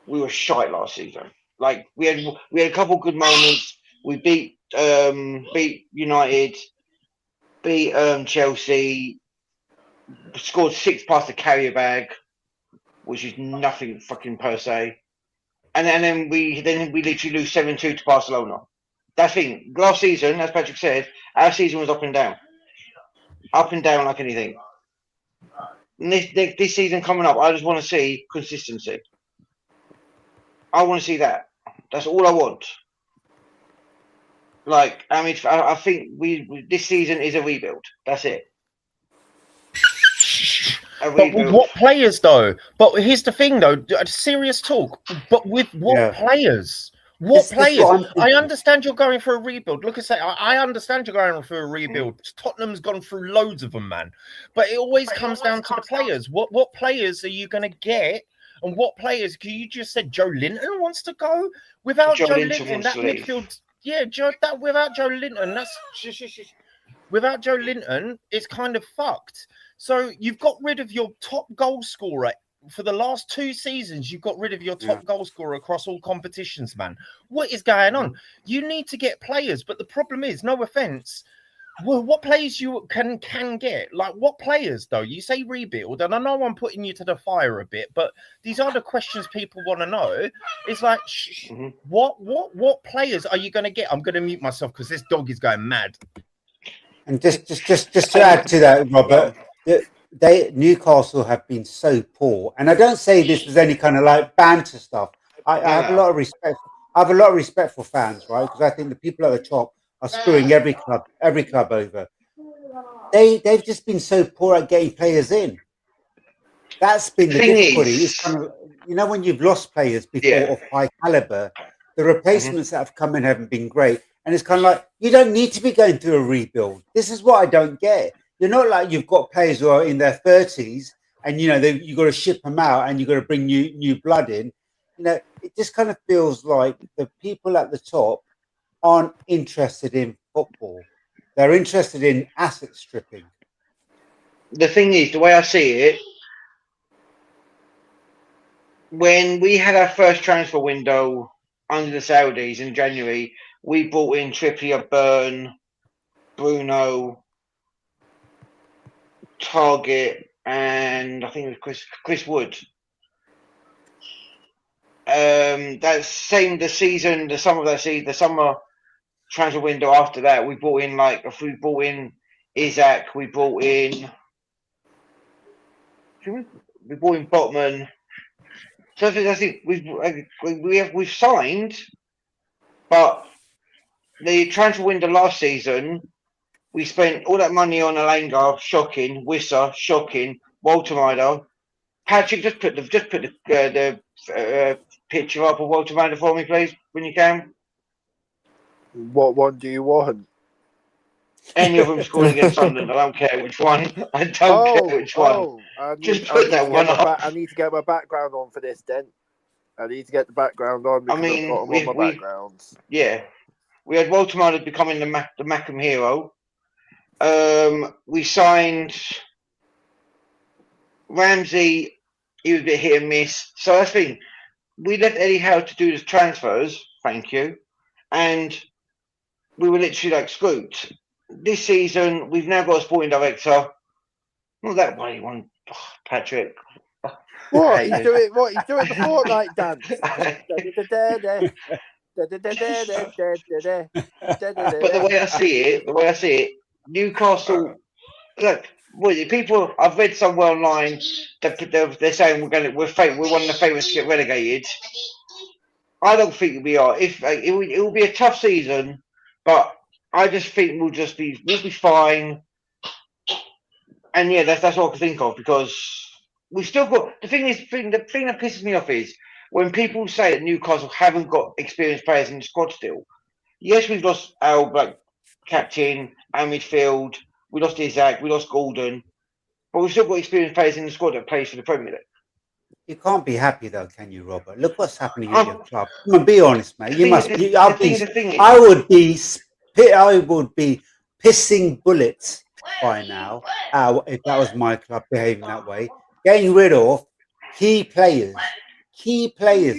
We were shite last season. Like, we had a couple good moments. We beat United, beat Chelsea, scored 6 past the carrier bag, which is nothing fucking per se. And then we literally lose 7-2 to Barcelona. That thing, last season, as Patrick said, our season was up and down. Up and down like anything. And this season coming up, I just want to see consistency. I want to see that. That's all I want. Like, I mean, I think we this season is a rebuild. That's it. But with what players, though? But here's the thing, though. Serious talk. But with what players? What players? I understand you're going for a rebuild. Look, I understand you're going for a rebuild. Tottenham's gone through loads of them, man. But it always comes down to the players. What players are you going to get? And what players? Because you just said Joe Linton wants to go. Without Joe Linton, that midfield. Yeah, without Joe Linton, without Joe Linton, it's kind of fucked. So you've got rid of your top goal scorer for the last 2 seasons. You've got rid of your top goal scorer across all competitions, man. What is going on? You need to get players, but the problem is, no offense, well, what players you can get? Like, what players, though? You say rebuild, and I know I'm putting you to the fire a bit, but these are the questions people want to know. It's like, what players are you going to get? I'm going to mute myself because this dog is going mad. And just to add to that, Robert, Newcastle have been so poor, and I don't say this was any kind of like banter stuff. I have a lot of respect. I have a lot of respect for fans, right? Because I think the people at the top are screwing every club over. They've just been so poor at getting players in. That's been the difficulty. It's kind of, you know, when you've lost players before of high caliber, the replacements that have come in haven't been great. And it's kind of like, you don't need to be going through a rebuild. This is what I don't get. You're not like you've got players who are in their 30s and, you know, you've got to ship them out and you've got to bring new blood in. You know, it just kind of feels like the people at the top aren't interested in football. They're interested in asset stripping. The thing is, the way I see it, when we had our first transfer window under the Saudis in January, we brought in Trippier, Byrne, Bruno, Target, and I think it was Chris Wood. The summer transfer window after that, we brought in Isaac, we brought in Botman. So I think we've signed, but the transfer window last season, we spent all that money on Alanga, shocking. Wissa, shocking. Walter Ryder. Patrick, just put the picture up of Walter Ryder for me, please, when you can. What one do you want? Any of them scored against Sunderland. I don't care which one. I don't care which one. Just put that one up. I need to get my background on for this, then. I need to get the background on because I've got them on my backgrounds. Yeah. We had Walter Marley becoming the Mackham hero. We signed Ramsey. He was a bit hit and miss. So that's the thing. We left Eddie Howe to do the transfers. Thank you. And we were literally like screwed. This season, we've now got a sporting director. Not that way one, Patrick. What? He's doing the Fortnite dance. But the way I see it, Newcastle. Look, people. I've read somewhere online that they're saying we're one of the favourites to get relegated. I don't think we are. It will be a tough season, but I just think we'll be fine. And yeah, that's all I can think of because we've still got the thing that pisses me off is when people say that Newcastle haven't got experienced players in the squad still. Yes, we've lost our captain and midfield. We lost Isaac. We lost Gordon. But we've still got experienced players in the squad that plays for the Premier League. You can't be happy though, can you, Robert? Look what's happening at your club. Come on, be honest, mate. You must be. I would be pissing bullets by now if that was my club behaving that way. Getting rid of key players,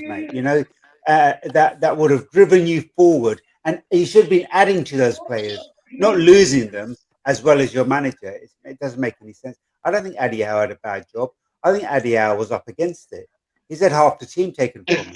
mate. You know that would have driven you forward, and you should have been adding to those players, not losing them as well as your manager. It doesn't make any sense. I don't think Eddie Howe had a bad job. I think Eddie Howe was up against it. He's had half the team taken from him.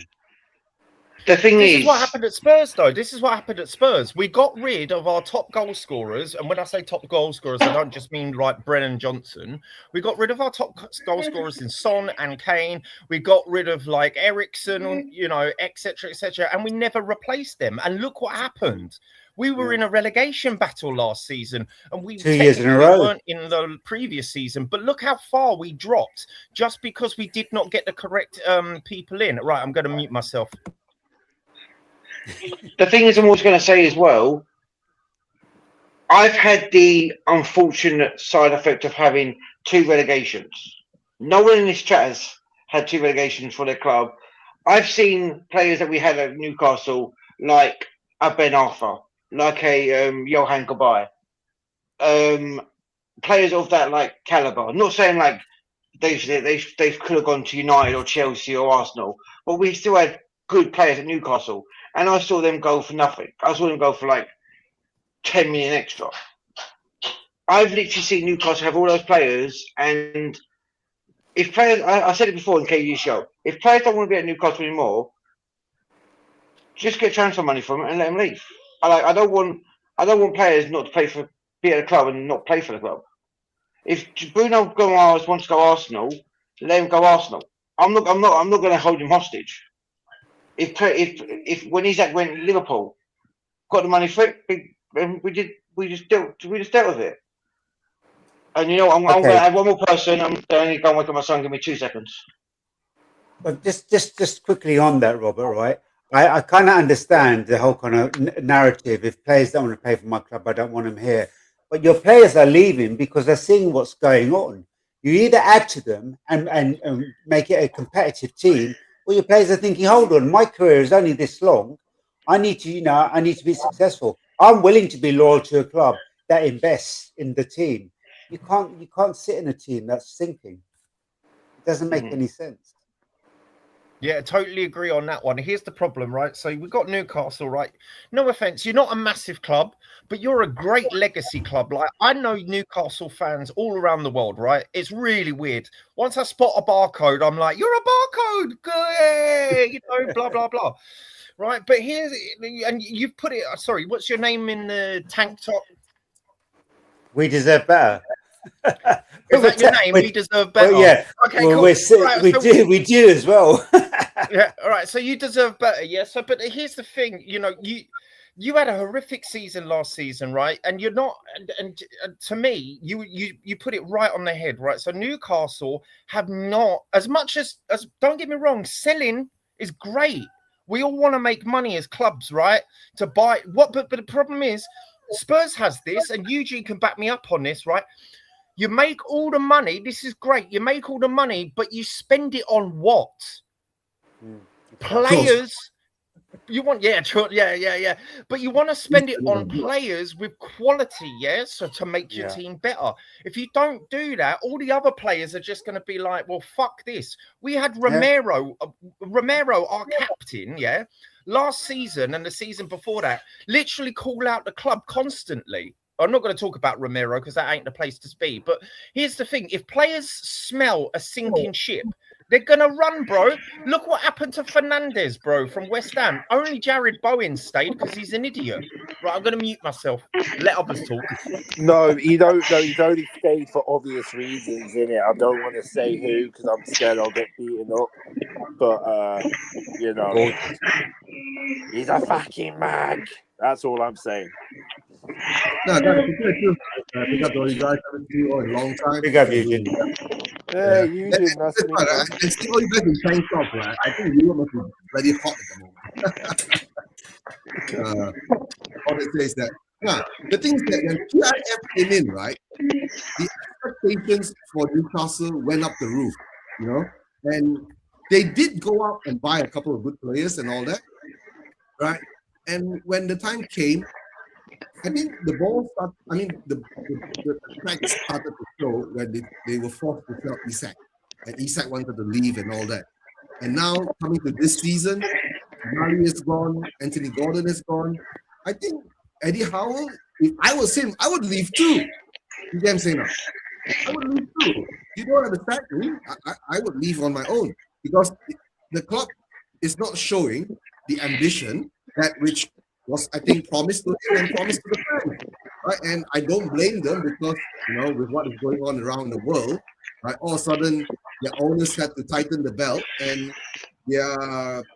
This is what happened at Spurs, though. This is what happened at Spurs. We got rid of our top goal scorers. And when I say top goal scorers, I don't just mean like Brennan Johnson. We got rid of our top goal scorers in Son and Kane. We got rid of like Ericsson, you know, etc., etc. And we never replaced them. And look what happened. We were in a relegation battle last season, and we 2 years in a row weren't in the previous season. But look how far we dropped just because we did not get the correct people in. Right, I'm going to mute myself. The thing is, I'm always going to say as well, I've had the unfortunate side effect of having 2 relegations. No one in this chat has had 2 relegations for their club. I've seen players that we had at Newcastle, like a Ben Arthur, like a Johan Gobai, players of that like caliber. I'm not saying like they could have gone to United or Chelsea or Arsenal, but we still had good players at Newcastle, and I saw them go for nothing. I saw them go for like 10 million extra. I've literally seen Newcastle have all those players, and if players, I said it before in KU's show, if players don't want to be at Newcastle anymore, just get transfer money from it and let them leave. I don't want players not to be at the club and not play for the club. If Bruno Guimaraes wants to go Arsenal, let him go Arsenal. I'm not going to hold him hostage. If when Isaac went Liverpool, got the money for it, we just dealt with it. And you know, I'm going to add one more person. I'm going to go and wake up my son. Give me 2 seconds. But just quickly on that, Robert, right? I kind of understand the whole kind of narrative. If players don't want to play for my club, I don't want them here. But your players are leaving because they're seeing what's going on. You either add to them and make it a competitive team, or your players are thinking, hold on, my career is only this long. I need to be successful. I'm willing to be loyal to a club that invests in the team. You can't sit in a team that's sinking. It doesn't make any sense. Yeah, totally agree on that one. Here's the problem, right? So we've got Newcastle, right? No offense, you're not a massive club, but you're a great legacy club. Like, I know Newcastle fans all around the world, right? It's really weird. Once I spot a barcode, I'm like, you're a barcode, good, you know, blah, blah, blah. Right, but here's, and you've put it, sorry, what's your name in the tank top? We deserve better. Is that your name? We deserve better. Well, yeah. Okay, well, cool. We do as well. Yeah. All right. So you deserve better. Yeah. So, but here's the thing. You know, you had a horrific season last season, right? And you're not. And to me, you put it right on the head, right? So Newcastle have not as much as. Don't get me wrong. Selling is great. We all want to make money as clubs, right? To buy what? But the problem is, Spurs has this, and Eugene can back me up on this, right? You make all the money. This is great. You make all the money, but you spend it on what? Players. You want, yeah. But you want to spend it on players with quality, yeah? So to make your team better. If you don't do that, all the other players are just going to be like, well, fuck this. We had Romero, our captain, yeah, last season and the season before that, literally call out the club constantly. I'm not going to talk about Romero because that ain't the place to be. But here's the thing. If players smell a sinking ship, they're going to run, bro. Look what happened to Fernandez, bro, from West Ham. Only Jared Bowen stayed because he's an idiot. Right, I'm going to mute myself. Let others talk. No, he'd only stayed for obvious reasons, innit? I don't want to say who because I'm scared I'll get beaten up. But, you know, he's a fucking mag. That's all I'm saying. No, that's pick up all you guys. Haven't seen you all in a long time. Big up, Eugene. Hey, Eugene, nice to meet you. And see all you guys in tank top, right? I think you must be bloody hot at the moment. All they say is that. Now, the thing is that when PIF came in, right, the expectations for Newcastle went up the roof, you know, and they did go out and buy a couple of good players and all that, right? And when the time came, I think the ball started, I mean, the cracks started to show when they were forced to sell Isak. And Isak wanted to leave and all that. And now, coming to this season, Mali is gone, Anthony Gordon is gone. I think Eddie Howe, if I was him, I would leave too. You get what I'm saying now? I would leave too. You don't understand me? I would leave on my own because the club is not showing the ambition that which was, I think, promised to him and promised to the fans, right? And I don't blame them because, you know, with what is going on around the world, right? All of a sudden, the owners had to tighten the belt and their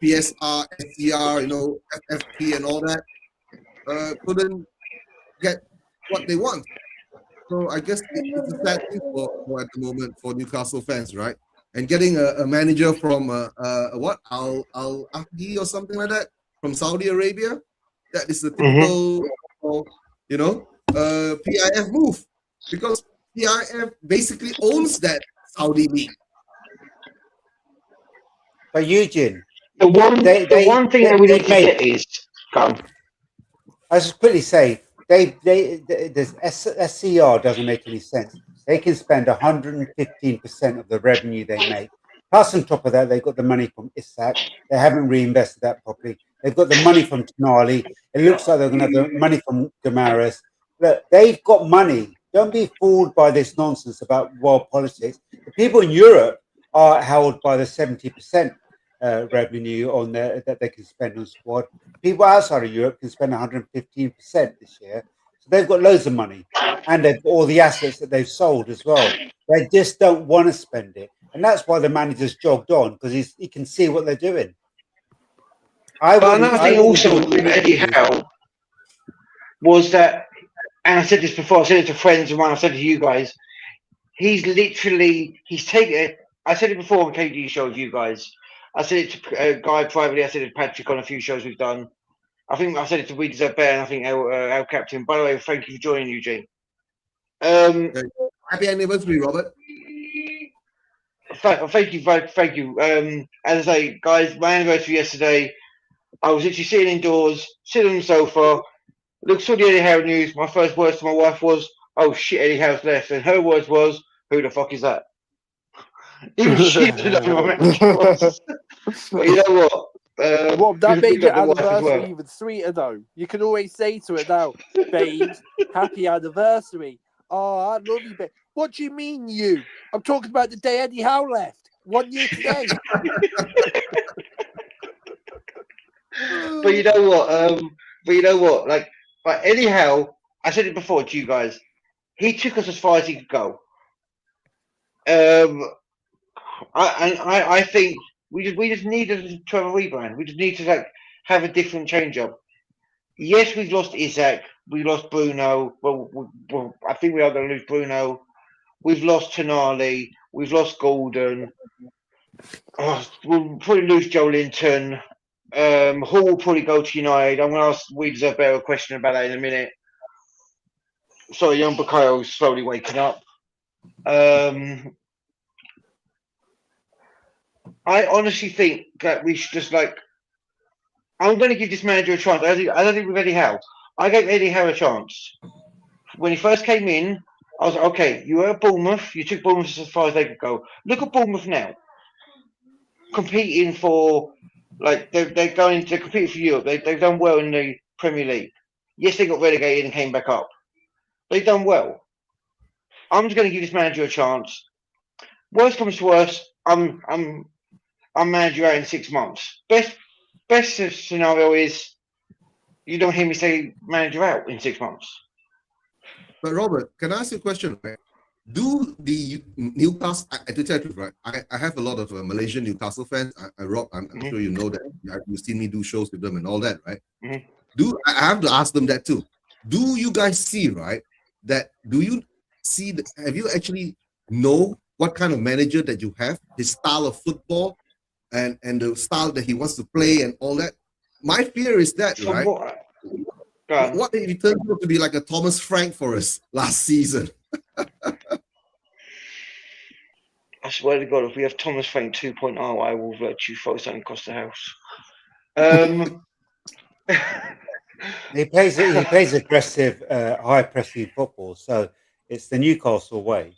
PSR, SCR, you know, FFP and all that couldn't get what they want. So I guess it's a sad thing for at the moment for Newcastle fans, right? And getting a manager from what Al Ahdi or something like that from Saudi Arabia. That is the typical, you know, PIF move because PIF basically owns that Saudi league. But Eugene, the one thing that we need to get is come. I just quickly say this SCR doesn't make any sense. They can spend 115% of the revenue they make. Plus, on top of that, they've got the money from Isak. They haven't reinvested that properly. They've got the money from Tonali. It looks like they're going to have the money from Guimaraes. Look, they've got money. Don't be fooled by this nonsense about world politics. The people in Europe are held by the 70% revenue on that they can spend on squad. People outside of Europe can spend 115% this year. So they've got loads of money. And they've got all the assets that they've sold as well. They just don't want to spend it. And that's why the manager's jogged on, because he can see what they're doing. Another thing also with Eddie Howe was that, and I said this before, I said it to friends and when I said it to you guys, he's taken it. I said it before on KD show with you guys. I said it to a guy privately. I said it to Patrick on a few shows we've done. I think I said it to We Deserve Better, and I think our captain. By the way, thank you for joining, Eugene. Happy anniversary, Robert. Thank you. As I say, guys, my anniversary yesterday. I was literally sitting indoors, sitting on the sofa, saw the Eddie Howe news. My first words to my wife was, "Oh shit, Eddie Howe's left," and her words was, "Who the fuck is that?" Even she didn't know what was. But you know what? Rob, that made your anniversary even sweeter, though. You can always say to it now, "Babes, happy anniversary." Oh, I love you, babe. What do you mean, you? I'm talking about the day Eddie Howe left. 1 year today. But you know what? Like Eddie Howe, I said it before to you guys. He took us as far as he could go. I think we just needed to have a rebrand. We just need to have a different change up. Yes, we've lost Isak. We lost Bruno. Well, I think we are going to lose Bruno. We've lost Tonali. We've lost Gordon. We'll probably lose Joe Linton. Hall will probably go to United. I'm going to ask We Deserve Better a question about that in a minute. sorry, young Bakayo's slowly waking up. I honestly think that we should just I'm going to give this manager a chance. I don't think with Eddie Howe. I gave Eddie Howe a chance. When he first came in, I was like, okay, you were at Bournemouth. You took Bournemouth as far as they could go. Look at Bournemouth now. Competing for, they're competing for Europe. They've done well in the Premier League. Yes, they got relegated and came back up. They've done well. I'm just going to give this manager a chance. Worst comes to worst, I'm manager out in 6 months. Best scenario is you don't hear me say manager out in 6 months. But Robert, can I ask you a question? Right? Do the Newcastle? To tell you, right? I have a lot of Malaysian Newcastle fans. Rob, I'm sure you know that. You've seen me do shows with them and all that, right? I have to ask them that too. Do you guys see, right? Have you actually know what kind of manager that you have, his style of football, and the style that he wants to play and all that? My fear is that, right? What if he turns out to be like a Thomas Frank for us last season? I swear to God, if we have Thomas Frank 2.0, I will let you throw something across the house. He plays aggressive, high-pressing football, so it's the Newcastle way.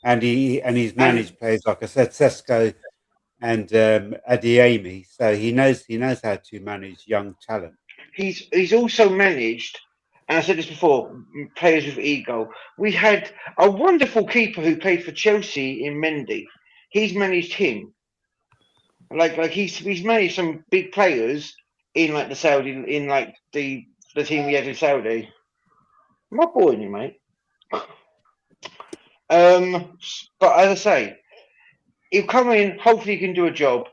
And he's managed players, like I said, Sesko and Adeyemi, so he knows how to manage young talent. He's also managed, and I said this before, players with ego. We had a wonderful keeper who played for Chelsea in Mendy. He's managed him. He's managed some big players in the Saudi, in the team we had in Saudi. I'm not boring you, mate. But as I say, he'll come in. Hopefully, he can do a job.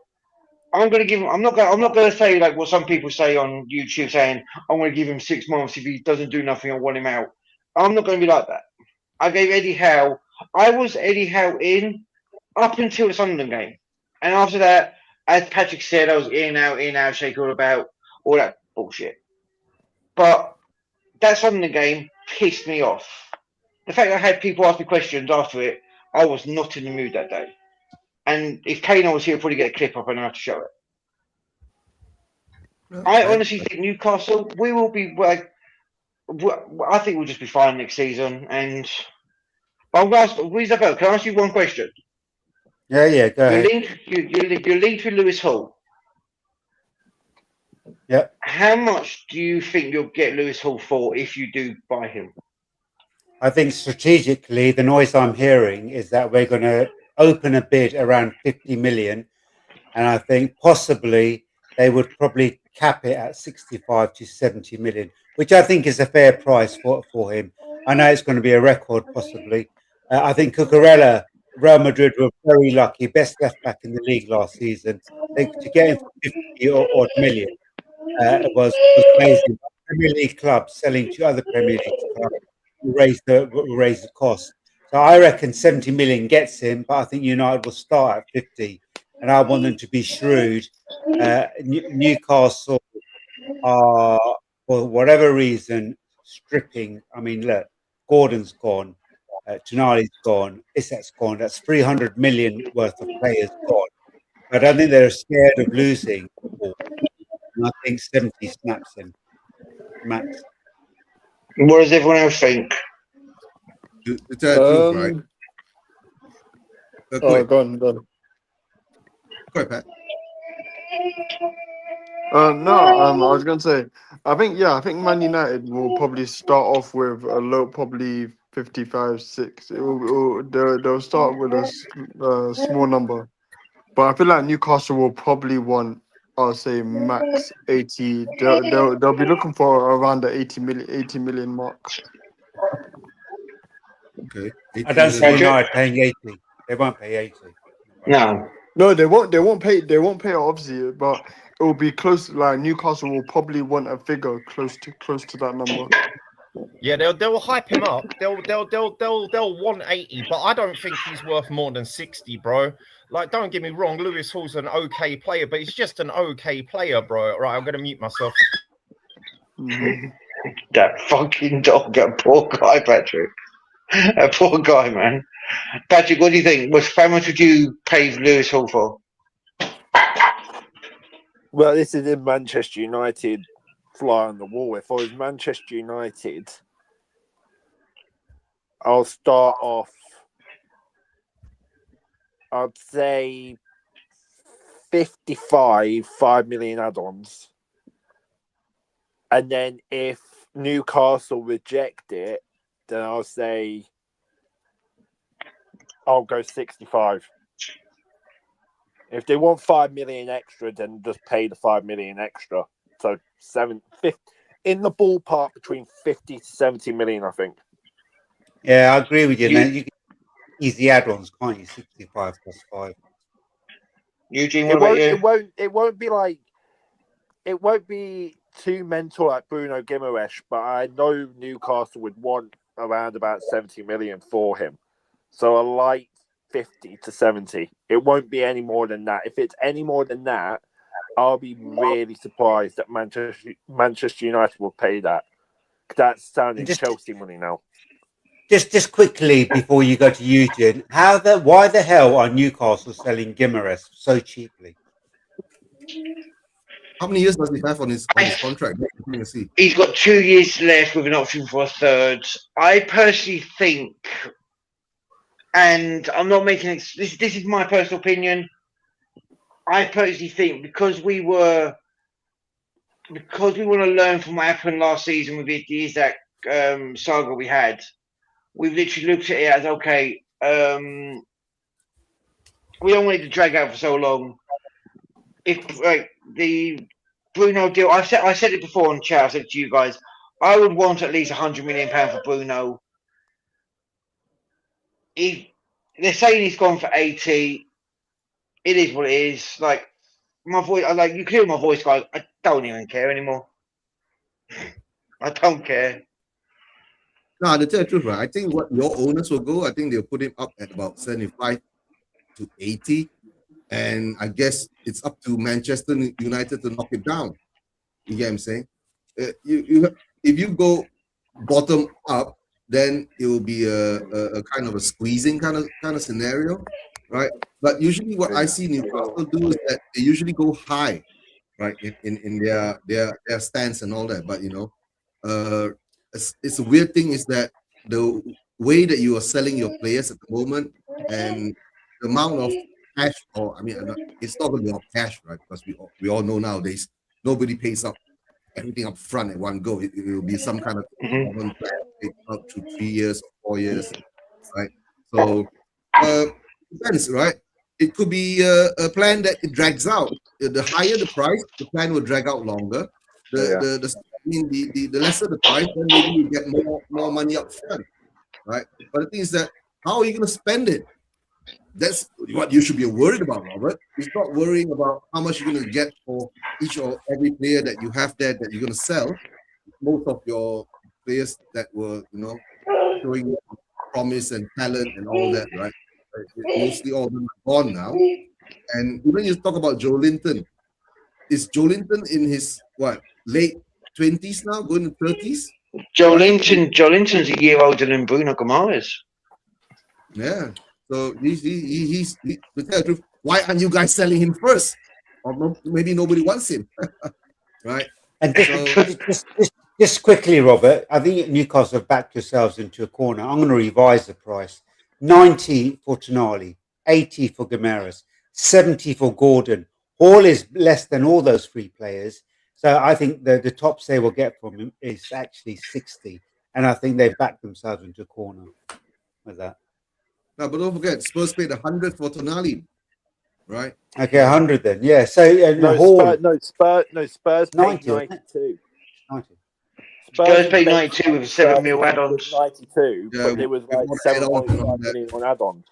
I'm going to give him. I'm not going to say what some people say on YouTube, saying I'm going to give him 6 months. If he doesn't do nothing, I want him out. I'm not going to be like that. I gave Eddie Howe. I was Eddie Howe in up until the Sunderland game, and after that, as Patrick said, I was in out, shake all about all that bullshit. But that Sunderland game pissed me off. The fact that I had people ask me questions after it, I was not in the mood that day. And if Kano was here, he'll probably get a clip up and I have to show it. Okay. I honestly think Newcastle, we will be I think we'll just be fine next season. And I'm going to ask, Isabel, can I ask you one question? Yeah, go ahead. You're linked with Lewis Hall. Yeah. How much do you think you'll get Lewis Hall for if you do buy him? I think strategically, the noise I'm hearing is that we're going to open a bid around 50 million. And I think possibly they would probably cap it at 65 to 70 million, which I think is a fair price for him. I know it's going to be a record, possibly. I think Cucurella, Real Madrid were very lucky, best left back in the league last season. To get him for 50 odd million was amazing. Premier League clubs selling to other Premier League clubs raise the cost. So I reckon 70 million gets him, but I think United will start at 50. And I want them to be shrewd. Newcastle are, for whatever reason, stripping. I mean, look, Gordon's gone, Tonali's gone, Isak's gone. That's 300 million worth of players gone. But I think they're scared of losing. And I think 70 snaps him, max. What does everyone else think? Right? Go on. Go ahead, Pat. I was gonna say, I think Man United will probably start off with a low, probably 55-6. They'll start with a small number, but I feel like Newcastle will probably want, I'll say, max 80. They'll be looking for around the 80 million mark. Okay. I don't see United paying 80. They won't pay 80. No, they won't pay. They won't pay, obviously, but it will be close. Like Newcastle will probably want a figure close to that number. Yeah, they'll hype him up. They'll want 80, but I don't think he's worth more than 60, bro. Like, don't get me wrong, Lewis Hall's an okay player, but he's just an okay player, bro. Right, I'm gonna mute myself. That fucking dog, that poor guy, Patrick. That poor guy, man. Patrick, what do you think? How much would you pay Lewis Hall for? Well, this is in Manchester United fly on the wall. If I was Manchester United, I'll start off, I'd say 55, 5 million add-ons. And then if Newcastle reject it, then I'll say I'll go 65. If they want 5 million extra, then just pay the 5 million extra. So 50, in the ballpark between 50 to 70 million, I think. Yeah, I agree with you. Then you can easy add-ons, can't you? 65 plus 5. Eugene, what about you? It won't be too mental like Bruno Guimaraes, but I know Newcastle would want around about 70 million for him. So a light 50 to 70. It won't be any more than that. If it's any more than that, I'll be really surprised that Manchester United will pay that. That's sounding Chelsea money now. Just quickly before you go to Eugene, why the hell are Newcastle selling Guimaraes so cheaply? How many years does he have on his contract? He's got 2 years left with an option for a third. I personally think, and I'm not making this is my personal opinion. I personally think because we want to learn from what happened last season with the Isaac saga we had, we've literally looked at it as okay. We don't want it to drag out for so long. If the Bruno deal, I said it before on chat. I said to you guys, I would want at least £100 million for Bruno. They're saying he's gone for 80. It is what it is. Like my voice, you can hear my voice, guys. I don't even care anymore. I don't care. No, to tell the truth, right? I think what your owners will go, I think they'll put him up at about 75 to 80. And I guess it's up to Manchester United to knock it down. You get what I'm saying? If you go bottom up, then it will be a kind of a squeezing kind of scenario, right? But usually what I see Newcastle do is that they usually go high, right, in their stance and all that. But it's a weird thing is that the way that you are selling your players at the moment and the amount of cash, it's not going to be all cash, right? Because we all know nowadays nobody pays up everything up front at one go. It will be some kind of plan up to 3 years or 4 years, right? So depends, right? It could be a plan that it drags out. The higher the price, the plan will drag out longer. The lesser the price, then maybe you get more money up front, right? But the thing is that how are you going to spend it? That's what you should be worried about, Robert. It's not worrying about how much you're going to get for each or every player that you have there that you're going to sell. Most of your players that were, showing promise and talent and all that, right? Mostly all of them are gone now. And when you talk about Joe Linton, is Joe Linton in his late 20s now, going to 30s? Joe Linton's a year older than Bruno Guimaraes. Yeah. So he's to tell the truth, why aren't you guys selling him first? Or maybe nobody wants him, right? And just quickly, Robert, I think Newcastle have backed yourselves into a corner. I'm going to revise the price: 90 for Tonali, 80 for Guimaraes, 70 for Gordon. Hall is less than all those three players, so I think the tops they will get from him is actually 60, and I think they've backed themselves into a corner with that. No, but don't forget, Spurs paid 100 for Tonali, right? Okay, 100 then. Yeah. So Spurs paid 92. 90. Spurs paid 92 with 7 mil add-ons. 92, but there was like 7.5 million on add-ons.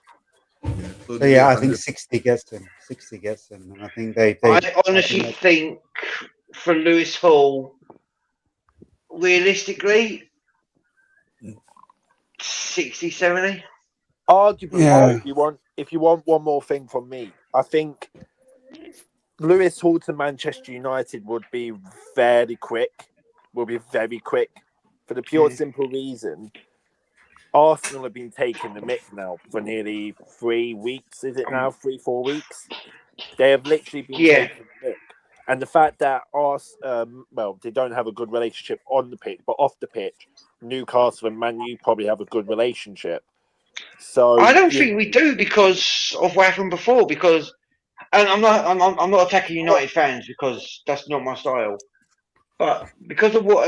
So yeah, I think 60 gets them. 60 gets them, and I think they I honestly think for Lewis Hall, realistically, 60, 70. Arguably, if you want one more thing from me, I think Lewis Hall to Manchester United would be very quick. for the pure simple reason Arsenal have been taking the mick now for nearly 3 weeks. Is it now 3-4 weeks? They have literally been taking the mick. And the fact that they don't have a good relationship on the pitch, but off the pitch, Newcastle and Man U probably have a good relationship. So I don't think we do because of what happened before. Because, and I'm not attacking United fans because that's not my style. But because of what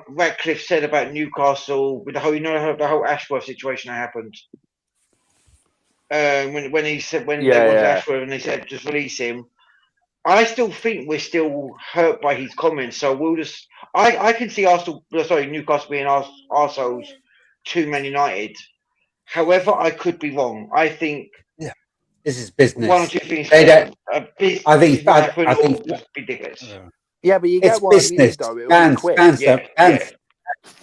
Radcliffe said about Newcastle with the whole Ashworth situation that happened, when he said they wanted Ashworth and they said just release him, I still think we're still hurt by his comments. So we'll just I can see Newcastle being arseholes to Man United. However, I could be wrong. I think this is business. One or two things. I think ridiculous. Yeah, but you get what business. I mean, though.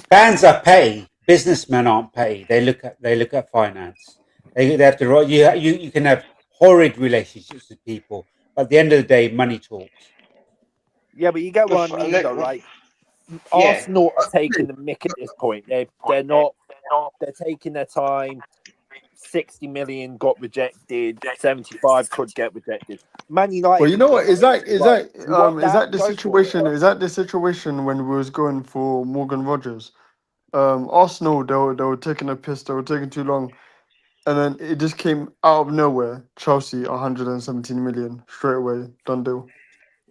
Fans are paid. Businessmen aren't paid. They look at finance. They have to. You can have horrid relationships with people, but at the end of the day, money talks. Yeah, but you get what I mean, though. Like Arsenal are taking the mick at this point. They're not. They're taking their time. 60 million got rejected. 75 could get rejected. Man United. Well, you know what? Is that the situation? Is that the situation when we was going for Morgan Rogers? Arsenal, they were taking a piss. They were taking too long, and then it just came out of nowhere. Chelsea 117 million straight away, done deal.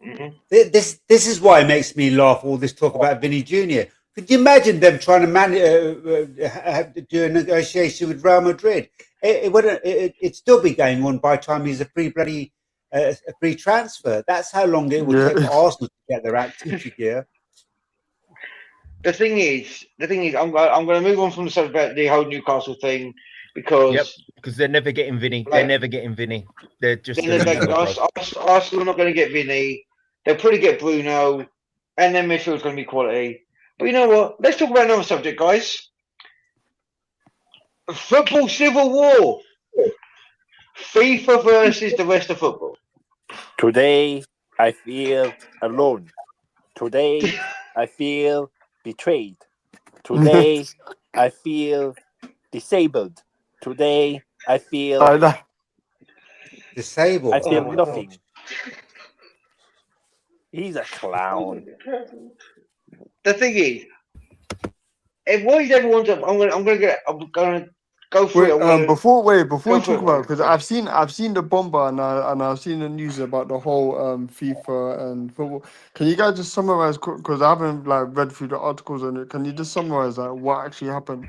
Mm-hmm. This is why it makes me laugh. All this talk about Vinny Jr. Could you imagine them trying to do a negotiation with Real Madrid? It'd still be going on by the time he's a free transfer. That's how long it would take for Arsenal to get their act together. The thing is, I'm going to move on from the subject about the whole Newcastle thing because they're never getting Vinny. They're never getting Vinny. They're just Arsenal are not going to get Vinny. They'll probably get Bruno, and then midfield's going to be quality. But you know what? Let's talk about another subject, guys. Football civil war. FIFA versus the rest of football. Today, I feel alone. Today, I feel betrayed. Today, I feel disabled. Today, I feel disabled. I feel nothing. He's a clown. The thing is, if what you ever want to, I'm gonna go through it. Before we talk about it, because I've seen the bomber and I've seen the news about the whole FIFA and football. Can you guys just summarize? Because I haven't read through the articles on it. Can you just summarize what actually happened?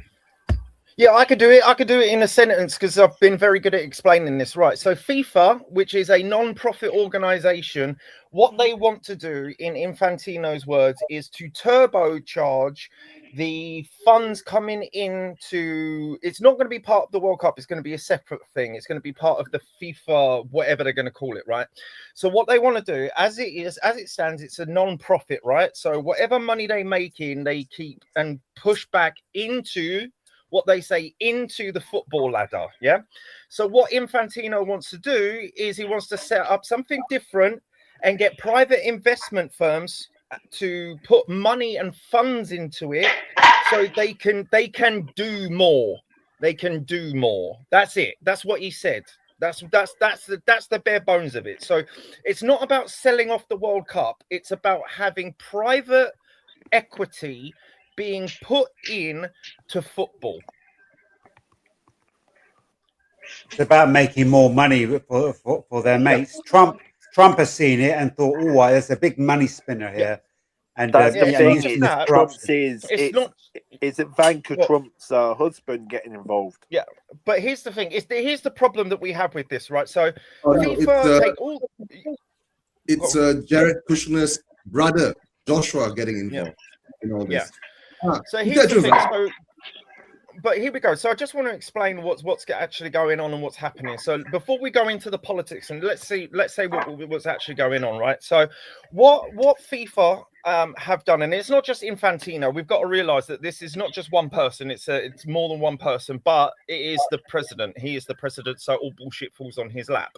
Yeah, I could do it. I could do it in a sentence because I've been very good at explaining this. Right. So FIFA, which is a non-profit organization, what they want to do, in Infantino's words, is to turbocharge the funds coming into. It's not going to be part of the World Cup. It's going to be a separate thing. It's going to be part of the FIFA, whatever they're going to call it, right? So what they want to do, as it stands, it's a non-profit, right? So whatever money they make in, they keep and push back into what they say into the football ladder. Yeah. So what Infantino wants to do is he wants to set up something different and get private investment firms to put money and funds into it so they can do more. They can do more. That's it. That's what he said. That's the bare bones of it. So it's not about selling off the World Cup. It's about having private equity being put in to football. It's about making more money for their mates. Trump has seen it and thought, "Oh, there's a big money spinner here." And Trump says it's Ivanka Trump's husband getting involved. Yeah, but here's the thing: here's the problem that we have with this, right? So FIFA take all. It's Jared Kushner's brother, Joshua, getting involved in all this. Yeah. So here's the thing. But here we go. So I just want to explain what's actually going on and what's happening. So before we go into the politics, and let's say what's actually going on, right? So what FIFA have done, and it's not just Infantino. We've got to realize that this is not just one person. It's more than one person, but it is the president. He is the president, so all bullshit falls on his lap.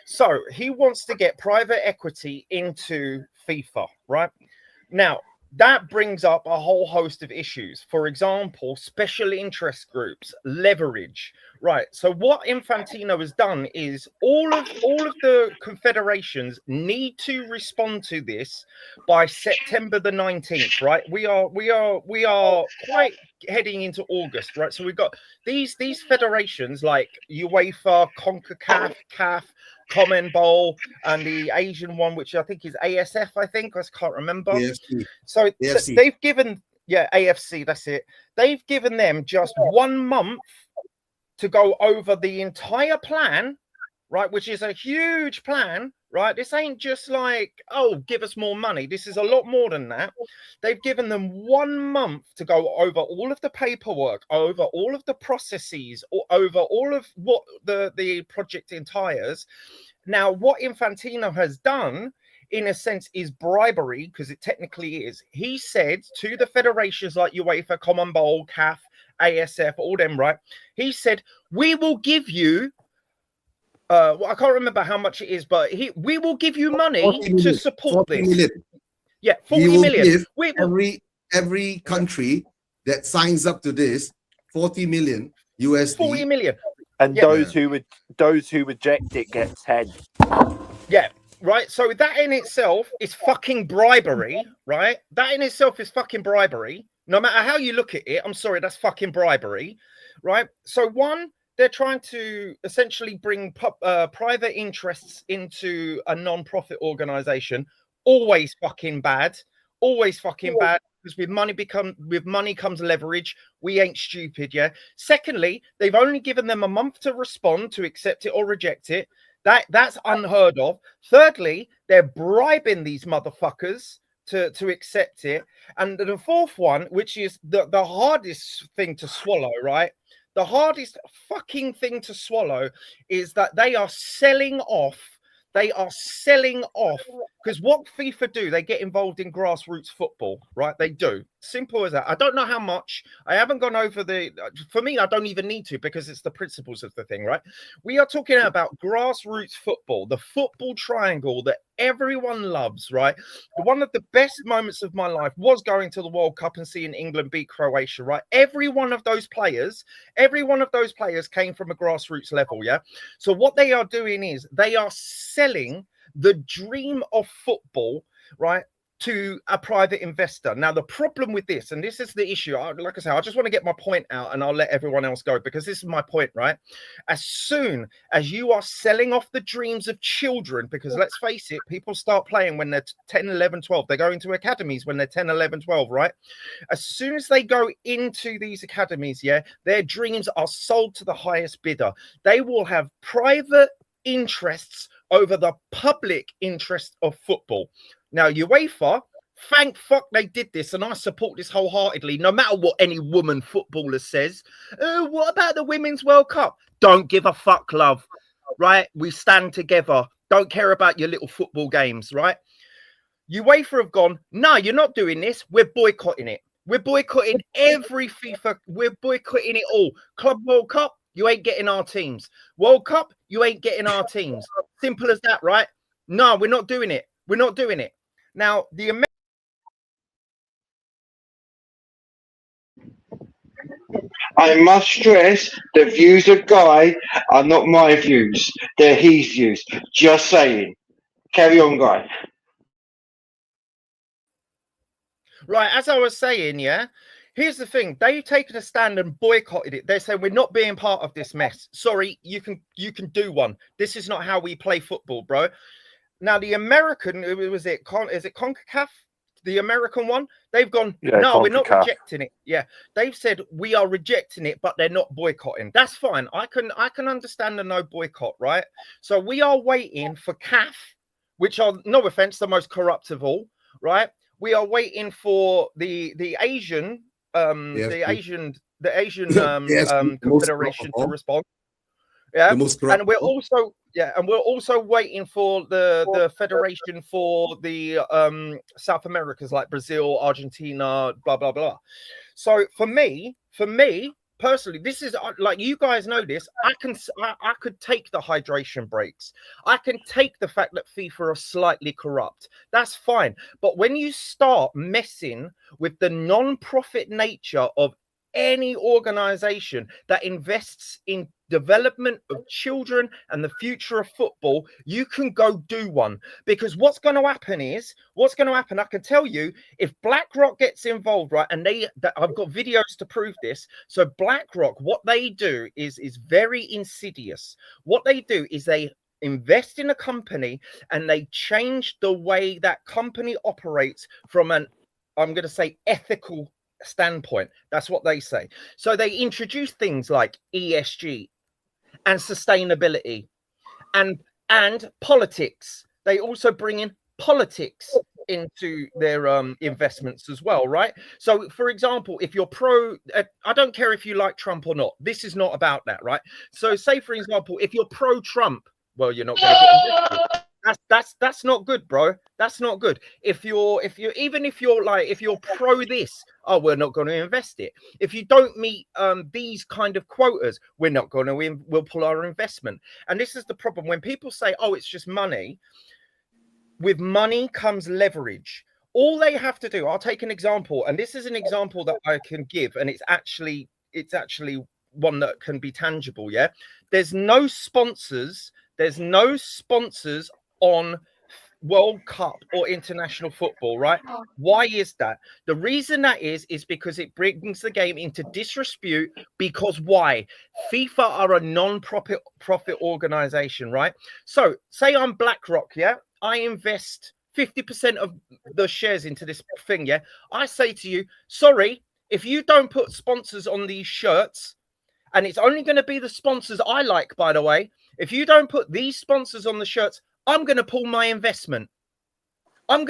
So he wants to get private equity into FIFA, right? Now, that brings up a whole host of issues. For example, special interest groups, leverage. Right. So what Infantino has done is all of the confederations need to respond to this by September the 19th. Right. We are quite heading into August. Right. So we've got these federations like UEFA, CONCACAF, CAF, CONMEBOL, and the Asian one, which I think is ASF. I can't remember. AFC. So AFC. they've given AFC. That's it. They've given them just 1 month to go over the entire plan, right? Which is a huge plan, right? This ain't just like, oh, give us more money. This is a lot more than that. They've given them 1 month to go over all of the paperwork, over all of the processes, or over all of what the project entires. Now, what Infantino has done, in a sense, is bribery, because it technically is. He said to the federations like UEFA, CONMEBOL, CAF, ASF, all them, right? He said, we will give you, well, I can't remember how much it is, but we will give you money to support this. Million. Yeah, 40 million. Every country that signs up to this, 40 million USD. 40 million. And those who reject it get 10. Yeah. Right, so that in itself is fucking bribery, right? That in itself is fucking bribery. No matter how you look at it, I'm sorry, that's fucking bribery, right? So one, they're trying to essentially bring private interests into a non-profit organization. Always fucking bad. Always fucking bad. Because with money comes leverage. We ain't stupid, yeah? Secondly, they've only given them a month to respond, to accept it or reject it. That's unheard of. Thirdly, they're bribing these motherfuckers to accept it. And the fourth one, which is the hardest thing to swallow, right? The hardest fucking thing to swallow is that they are selling off. They are selling off, because what FIFA do, they get involved in grassroots football, right? They do. Simple as that. I don't know how much. I haven't gone over for me, I don't even need to, because it's the principles of the thing, right? We are talking about grassroots football, the football triangle that everyone loves, right? One of the best moments of my life was going to the World Cup and seeing England beat Croatia, right? Every one of those players came from a grassroots level, yeah? So what they are doing is they are selling the dream of football, right, to a private investor. Now, the problem with this, and this is the issue, like I say, I just want to get my point out and I'll let everyone else go, because this is my point, right? As soon as you are selling off the dreams of children, because let's face it, people start playing when they're 10, 11, 12. They go into academies when they're 10, 11, 12, right? As soon as they go into these academies, yeah, their dreams are sold to the highest bidder. They will have private interests over the public interest of football. Now, UEFA, thank fuck they did this, and I support this wholeheartedly, no matter what any woman footballer says. Oh, what about the Women's World Cup? Don't give a fuck, love, right? We stand together. Don't care about your little football games, right? UEFA have gone, no, you're not doing this. We're boycotting it. We're boycotting every FIFA. We're boycotting it all. Club World Cup, you ain't getting our teams. World Cup, you ain't getting our teams. Simple as that, right? No, we're not doing it. We're not doing it. Now, I must stress the views of Guy are not my views. They're his views. Just saying. Carry on, Guy. Right, as I was saying, yeah, here's the thing. They've taken a stand and boycotted it. They're saying we're not being part of this mess. Sorry, you can do one. This is not how we play football, bro. Now, the American, is it CONCACAF? The American one? They've gone, no, CONCACAF. We're not rejecting it. Yeah, they've said we are rejecting it, but they're not boycotting. That's fine. I can understand the no boycott, right? So we are waiting for CAF, which are, no offense, the most corrupt of all, right? We are waiting for the Asian Confederation to respond. Yeah, and we're also waiting for the federation for the South Americas, like Brazil, Argentina, blah blah blah. So for me personally, this is like, you guys know this. I could take the hydration breaks. I can take the fact that FIFA are slightly corrupt. That's fine. But when you start messing with the non-profit nature of any organization that invests in development of children and the future of football, you can go do one. Because what's going to happen, I can tell you, if BlackRock gets involved, right, and I've got videos to prove this. So BlackRock, what they do is very insidious. What they do is they invest in a company and they change the way that company operates from an, I'm going to say, ethical standpoint. That's what they say. So they introduce things like ESG and sustainability and politics. They also bring in politics into their investments as well, right? So for example, if you're pro, I don't care if you like Trump or not, this is not about that, right? So say for example, if you're pro Trump, well, you're not going to get invested. That's not good, bro. That's not good. If you're pro this, oh, we're not going to invest it. If you don't meet these kind of quotas, we're not going to, we'll pull our investment. And this is the problem when people say, oh, it's just money. With money comes leverage. All they have to do, I'll take an example, and this is an example that I can give, and it's actually one that can be tangible. Yeah, there's no sponsors on World Cup or international football, right? Why is that? The reason that is because it brings the game into disrepute. Because why? FIFA are a non-profit organization, right? So say I'm BlackRock, yeah? I invest 50% of the shares into this thing, yeah? I say to you, sorry, if you don't put sponsors on these shirts, and it's only going to be the sponsors I like, by the way, if you don't put these sponsors on the shirts, I'm going to pull my investment. And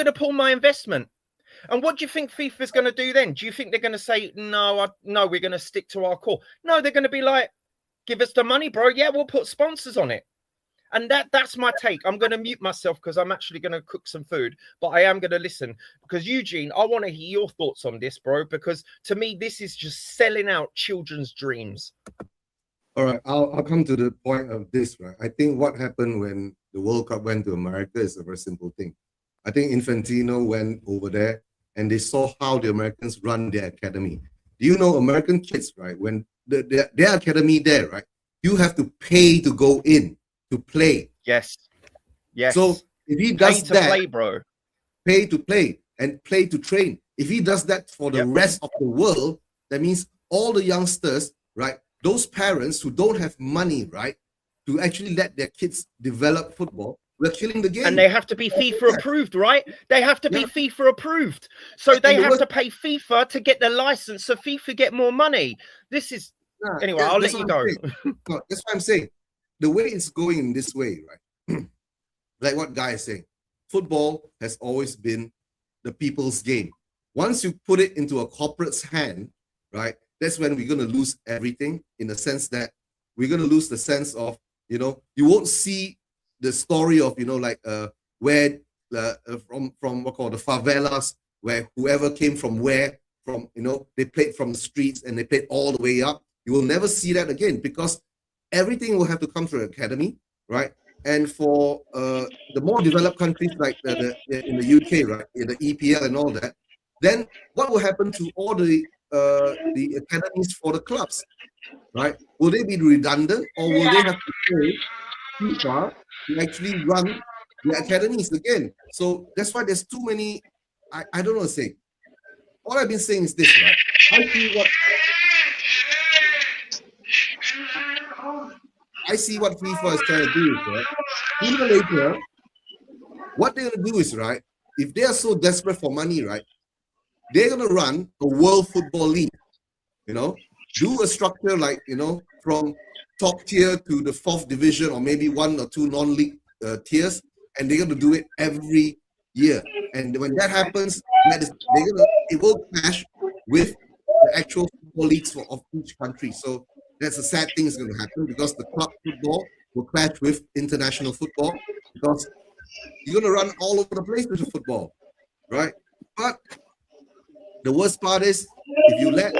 what do you think FIFA is going to do then? Do you think they're going to say, no, we're going to stick to our core? No, they're going to be like, give us the money, bro. Yeah, we'll put sponsors on it. And that's my take. I'm going to mute myself because I'm actually going to cook some food, but I am going to listen because Eugene, I want to hear your thoughts on this, bro, because to me, this is just selling out children's dreams. All right, I'll come to the point of this, right? I think what happened when the World Cup went to America is a very simple thing. I think Infantino went over there and they saw how the Americans run their academy. Do you know American kids, right? When their academy there, right? You have to pay to go in to play. Yes. So if he does pay to play, bro. Pay to play and play to train. If he does that for the rest of the world, that means all the youngsters, right? Those parents who don't have money, right, to actually let their kids develop football, we're killing the game. And they have to be FIFA approved, right? They have to be FIFA approved. So they have to pay FIFA to get the license so FIFA get more money. This is... Anyway, I'll let you go. No, that's what I'm saying. The way it's going in this way, right? Like what Guy is saying, football has always been the people's game. Once you put it into a corporate's hand, right, that's when we're going to lose everything, in the sense that we're going to lose the sense of, you won't see the story of, where from what called the favelas, where whoever came from where, from, they played from the streets and they played all the way up. You will never see that again because everything will have to come through an academy, right? And for the more developed countries like in the UK, right, in the EPL and all that, then what will happen to all the academies for the clubs, right? Will they be redundant, or will they have to pay FIFA to actually run the academies again? So that's why there's too many. I don't know what to say. All I've been saying is this, right? I see what FIFA is trying to do, right? Sooner or later, what they're going to do is, right, if they are so desperate for money, right, they're going to run a World Football League, do a structure like, from top tier to the 4th division or maybe 1 or 2 non-league tiers, and they're going to do it every year. And when that happens, it will clash with the actual football leagues of each country. So that's a sad thing is going to happen because the club football will clash with international football because you're going to run all over the place with the football, right? But the worst part is if you let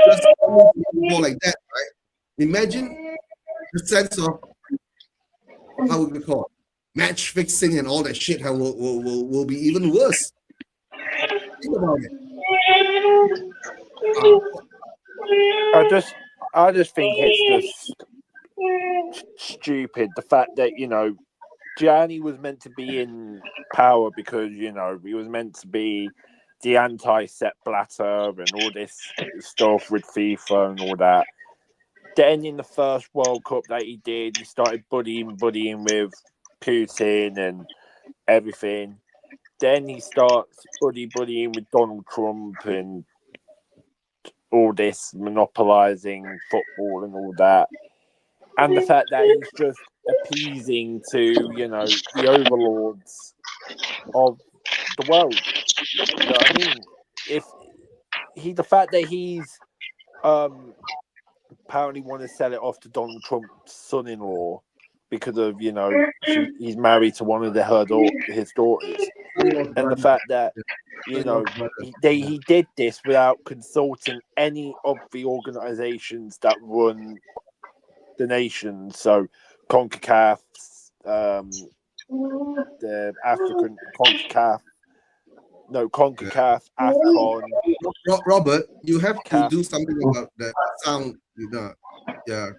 just more like that, right? Imagine the sense of how we call it, match fixing and all that shit. How will be even worse. Think about it. I just think it's just stupid. The fact that Gianni was meant to be in power because he was meant to be the anti-Sepp Blatter and all this stuff with FIFA and all that. Then in the first World Cup that he did, he started buddying with Putin and everything. Then he starts buddying with Donald Trump and all this monopolizing football and all that. And the fact that he's just appeasing to, the overlords of the world. You know what I mean? The fact that he's apparently want to sell it off to Donald Trump's son-in-law because of, he's married to one of his daughters. And the fact that, he did this without consulting any of the organizations that run the nation. So CONCACAF, the African CONCACAF, AFCON. Robert, you have to do something about that sound. Yeah.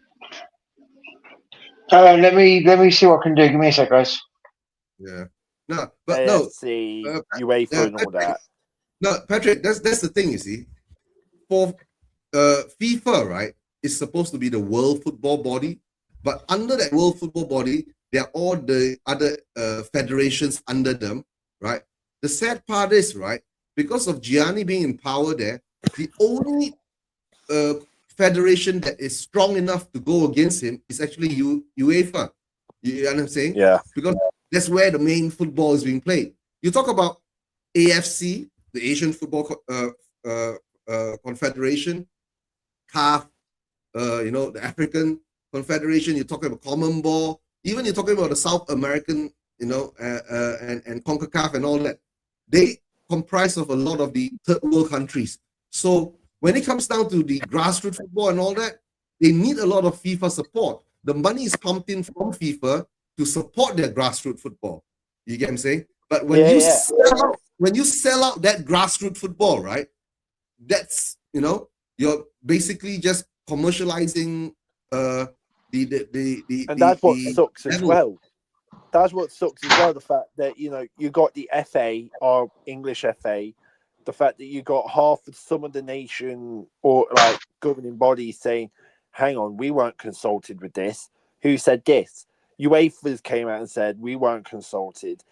Let me see what I can do. Give me a sec, guys. Yeah. No, but no. UEFA and all that. No, Patrick, that's the thing, you see. For FIFA, right, is supposed to be the world football body, but under that world football body, there are all the other federations under them, right? The sad part is, right, because of Gianni being in power there, the only federation that is strong enough to go against him is actually UEFA. You know what I'm saying? Yeah. Because that's where the main football is being played. You talk about AFC, the Asian Football Confederation, CAF, the African Confederation. You're talking about Common Ball. Even you're talking about the South American, and CONCACAF and all that. They comprise of a lot of the third world countries. So when it comes down to the grassroots football and all that, they need a lot of FIFA support. The money is pumped in from FIFA to support their grassroots football. You get what I'm saying? But when you sell out that grassroots football, right? That's you're basically just commercializing and that's what sucks as well. That's what sucks as well. The fact that you got the FA or English FA, the fact that you got half of some of the nation or like governing bodies saying, "Hang on, we weren't consulted with this. Who said this?" UEFA came out and said we weren't consulted.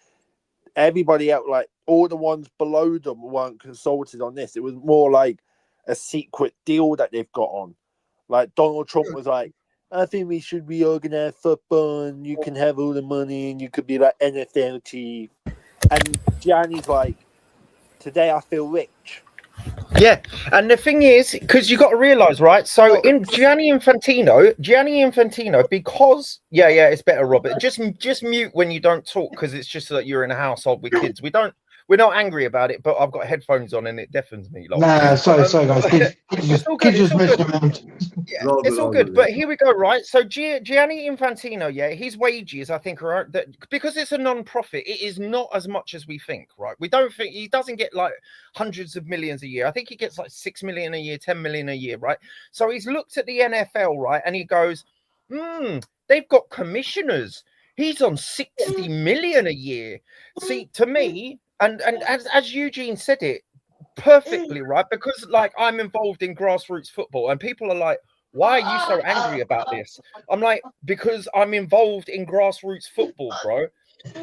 Everybody else, like all the ones below them, weren't consulted on this. It was more like a secret deal that they've got on. Like Donald Trump was like, "I think we should reorganize football and you can have all the money and you could be like NFL team." And Gianni's like, "Today I feel rich." Yeah, and the thing is, because you got to realize, right? So in Gianni Infantino, because it's better, Robert. Just mute when you don't talk, because it's just that you're in a household with kids. We're not angry about it, but I've got headphones on and it deafens me. Nah, sorry, guys. Kids just messing around. Yeah, it's all good. But here we go, right? So Gianni Infantino, his wages, I think, are that because it's a non-profit, it is not as much as we think, right? We don't think he doesn't get like hundreds of millions a year. I think he gets like 6 million a year, 10 million a year, right? So he's looked at the NFL, right, and he goes, they've got commissioners. He's on 60 million a year. See, to me. And as Eugene said it perfectly, right? Because like I'm involved in grassroots football and people are like, "Why are you so angry about this?" I'm like, because I'm involved in grassroots football, bro.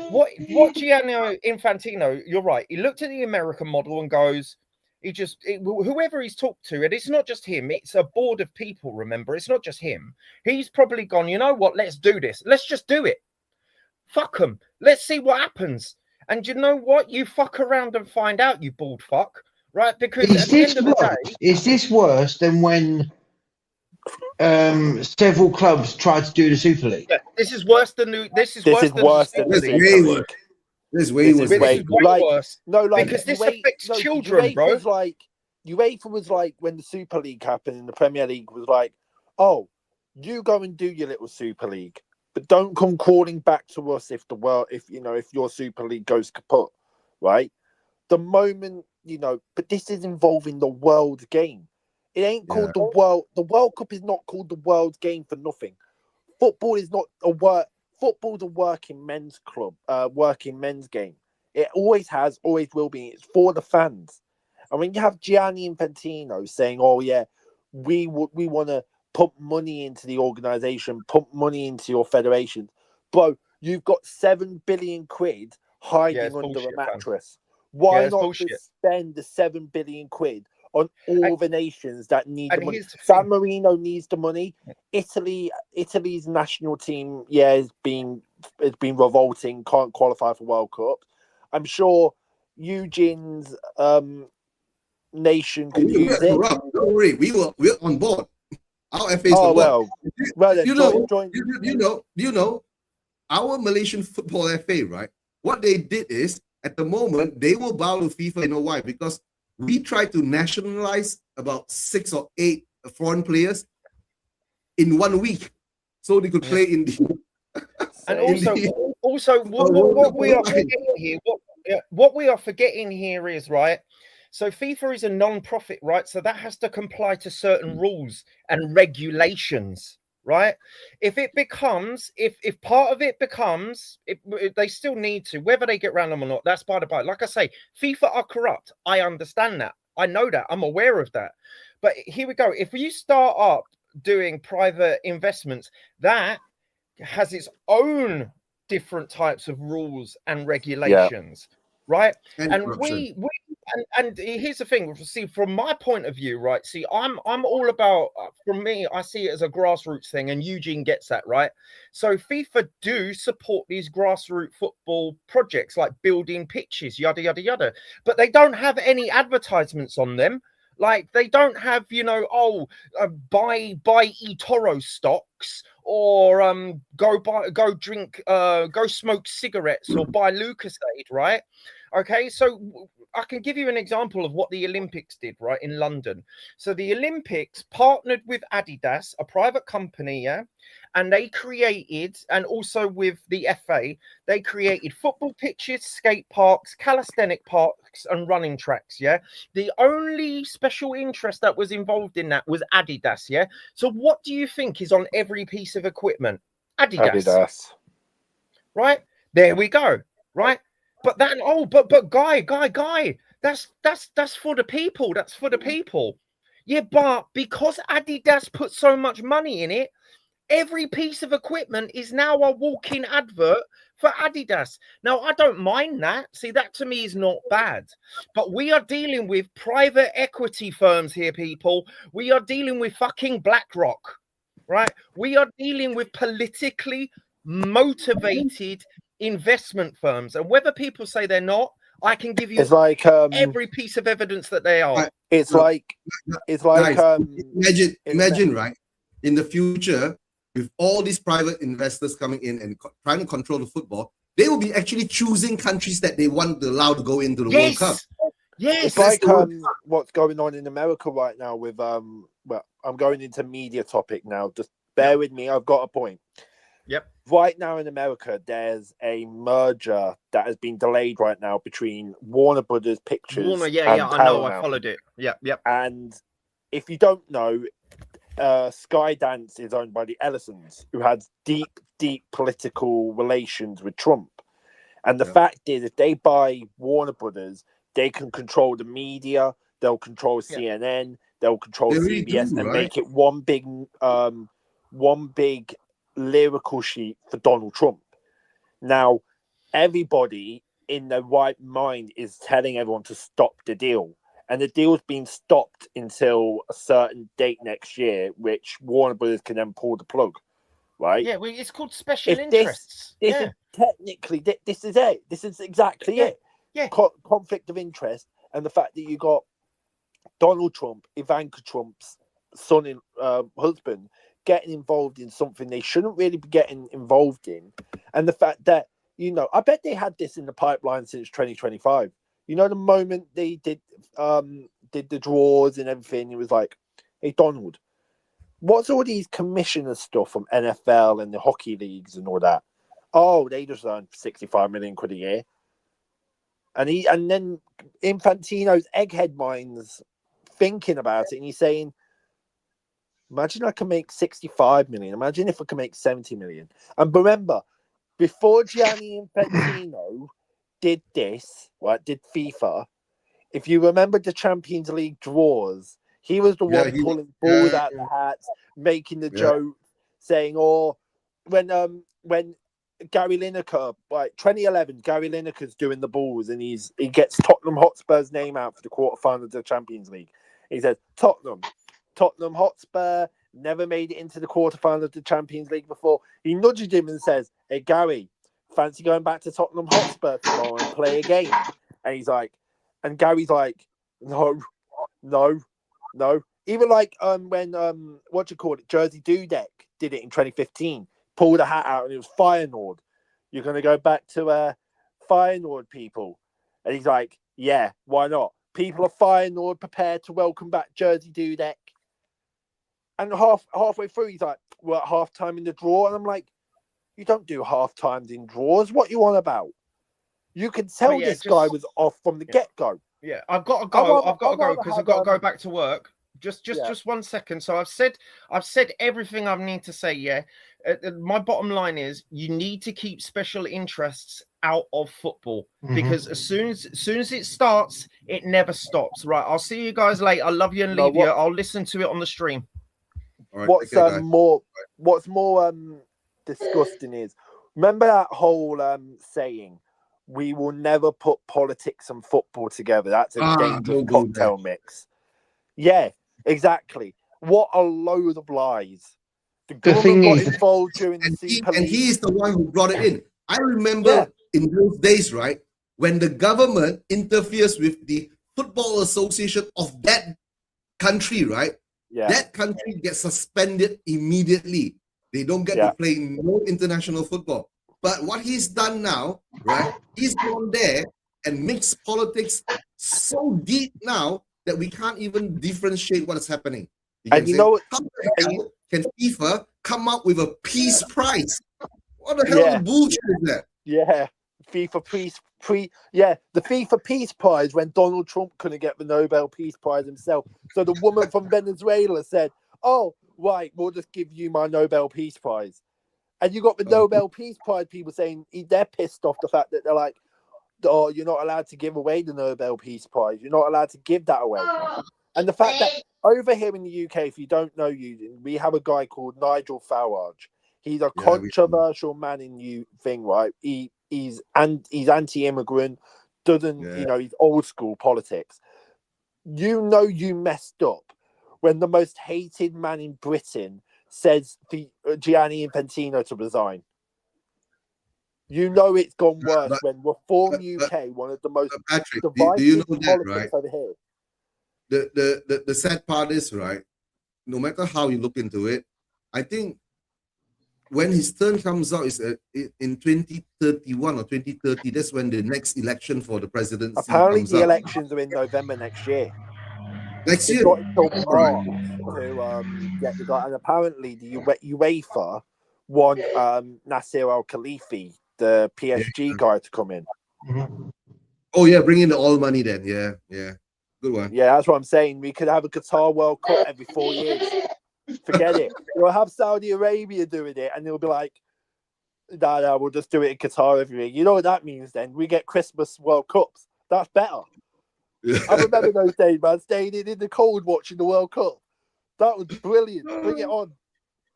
What Gianni Infantino, you're right. He looked at the American model and goes, whoever he's talked to, and it's not just him, it's a board of people, remember? It's not just him. He's probably gone, you know what? Let's do this. Let's just do it. Fuck them. Let's see what happens. And you know what? You fuck around and find out, you bald fuck, right? Because at the end of the day, is this worse than when several clubs tried to do the Super League? Yeah, this is worse than the. This is worse than the Super League. This is way worse. This is way worse. No, like because this affects children, bro. UEFA was like when the Super League happened and the Premier League was like, oh, you go and do your little Super League, but don't come crawling back to us if your Super League goes kaput, right? The moment, but this is involving the world game. It ain't called the World. The World Cup is not called the world game for nothing. Football is not a work. Football's a working men's club, working men's game. It always has, always will be. It's for the fans. And when you have Gianni Infantino saying, "Oh yeah, we want to pump money into the organization, pump money into your federation," bro, you've got £7 billion hiding under a mattress. Why not just spend the £7 billion on all the nations that need the money? San Marino needs the money. Italy's national team, has been revolting, can't qualify for World Cup. I'm sure Eugene's nation could use it. Don't worry, we're on board. Our FA is on board. Our Malaysian Football FA, right? What they did is, at the moment, they will bow to FIFA. You know why? Because we tried to nationalize about 6 or 8 foreign players in 1 week, so they could play in the. And also, what we are forgetting here, what we are forgetting here is, right. So FIFA is a non-profit, right? So that has to comply to certain rules and regulations, right? If part of it becomes, they still need to, whether they get around them or not, that's by the by. Like I say, FIFA are corrupt. I understand that. I know that. I'm aware of that. But here we go. If you start up doing private investments, that has its own different types of rules and regulations, right? And and here's the thing. See, from my point of view, right? See, I'm all about. From me, I see it as a grassroots thing, and Eugene gets that, right? So FIFA do support these grassroots football projects, like building pitches, yada yada yada. But they don't have any advertisements on them. Like they don't have, buy eToro stocks, or go smoke cigarettes, or buy Lucasade, right? Okay, so I can give you an example of what the Olympics did, right, in London. So the Olympics partnered with Adidas, a private company, and they created, and also with the FA, they created football pitches, skate parks, calisthenic parks, and running tracks, The only special interest that was involved in that was Adidas, So what do you think is on every piece of equipment? Adidas. Right? There we go, right? But that but guy, that's for the people. That's for the people. Yeah, but because Adidas put so much money in it, every piece of equipment is now a walking advert for Adidas. Now, I don't mind that. See, that to me is not bad. But we are dealing with private equity firms here, people. We are dealing with fucking BlackRock, right? We are dealing with politically motivated investment firms, and whether people say they're not, I can give you every piece of evidence that they are. Imagine, right? In the future, with all these private investors coming in and trying to control the football, they will be actually choosing countries that they want to allow to go into the World Cup. Yes, it's like what's going on in America right now with well, I'm going into media topic now. Just bear with me. I've got a point. Yep. Right now in America, there's a merger that has been delayed right now between Warner Brothers Pictures. Warner, and I know, Paramount. I followed it. Yep. And if you don't know, Skydance is owned by the Ellisons, who had deep political relations with Trump. And the fact is, if they buy Warner Brothers, they can control the media. They'll control CNN. They'll control CBS and make it one big lyrical sheet for Donald Trump. Now, everybody in their right mind is telling everyone to stop the deal. And the deal's been stopped until a certain date next year, which Warner Brothers can then pull the plug, right? Yeah, well, it's called special interests. This is technically, this is it. This is exactly it. Yeah. Conflict of interest, and the fact that you got Donald Trump, Ivanka Trump's son and husband, getting involved in something they shouldn't really be getting involved in, and the fact that you know, I bet they had this in the pipeline since 2025. You know, the moment they did the draws and everything, it was like, hey, Donald, what's all these commissioner stuff from NFL and the hockey leagues and all that? Oh, they just earn 65 million quid a year. And then Infantino's egghead mind's thinking about it, and he's saying, imagine I can make 65 million. Imagine if I can make 70 million. And remember, before Gianni Infantino did this, right, did FIFA, if you remember the Champions League draws, he was the one pulling balls out the hats, making the joke, saying, "Oh, when Gary Lineker, like 2011, Gary Lineker's doing the balls, and he gets Tottenham Hotspur's name out for the quarterfinals of the Champions League. He says, Tottenham Hotspur never made it into the quarterfinal of the Champions League before." He nudges him and says, "Hey Gary, fancy going back to Tottenham Hotspur tomorrow and play a game?" And he's like, and Gary's like, no. Even like when Jersey Dudek did it in 2015, pulled a hat out and it was Feyenoord. You're going to go back to Feyenoord, people. And he's like, yeah, why not? People of Feyenoord prepared to welcome back Jersey Dudek. And halfway through, he's like, we're at half-time in the draw. And I'm like, you don't do half-times in draws. What you on about? You can tell this guy was off from the get-go. Yeah, I've got to go. I've got to go because I've got to go back to work. Just 1 second. So I've said everything I need to say. Yeah, my bottom line is you need to keep special interests out of football because as soon as it starts, it never stops. Right. I'll see you guys later. I love you and leave you. I'll listen to it on the stream. All right, what's more disgusting is, remember that whole saying, we will never put politics and football together. That's a dangerous cocktail mix. Yeah, exactly. What a load of lies. The government got involved during the Super League. And he is the one who brought it in. I remember in those days, right, when the government interferes with the football association of that country, right? Yeah. That country gets suspended immediately. They don't get to play no international football. But what he's done now, right? He's gone there and mixed politics so deep now that we can't even differentiate what is happening. And you know what? How the hell can FIFA come up with a peace prize? What the hell of bullshit is that? Yeah, FIFA peace the FIFA Peace Prize when Donald Trump couldn't get the Nobel Peace Prize himself. So the woman from Venezuela said, "Oh, right, we'll just give you my Nobel Peace Prize." And you got the Nobel Peace Prize people saying they're pissed off the fact that they're like, "Oh, you're not allowed to give away the Nobel Peace Prize. You're not allowed to give that away." And the fact that over here in the UK, if you don't know, we have a guy called Nigel Farage. He's a controversial man in right? He's anti-immigrant, doesn't he's old school politics. You know you messed up when the most hated man in Britain says Gianni Infantino to resign. You know it's gone worse when Reform UK, one of the most divisive do you know that, politics right? over here. The sad part is, right, no matter how you look into it, I think when his turn comes out is in 2031 or 2030. That's when the next election for the presidency apparently comes the out. elections are in November next year. Next year? Got until March to get the guy. And apparently the UEFA want Nasser Al-Khelaifi, the PSG guy, to come in. Oh yeah, bring in the all money then. Yeah. Good one. Yeah, that's what I'm saying. We could have a Qatar World Cup every 4 years. Forget it. We'll have Saudi Arabia doing it, and they'll be like, no, we'll just do it in Qatar every year. You know what that means then? We get Christmas World Cups. That's better. I remember those days, man, staying in the cold watching the World Cup. That was brilliant. Bring it on.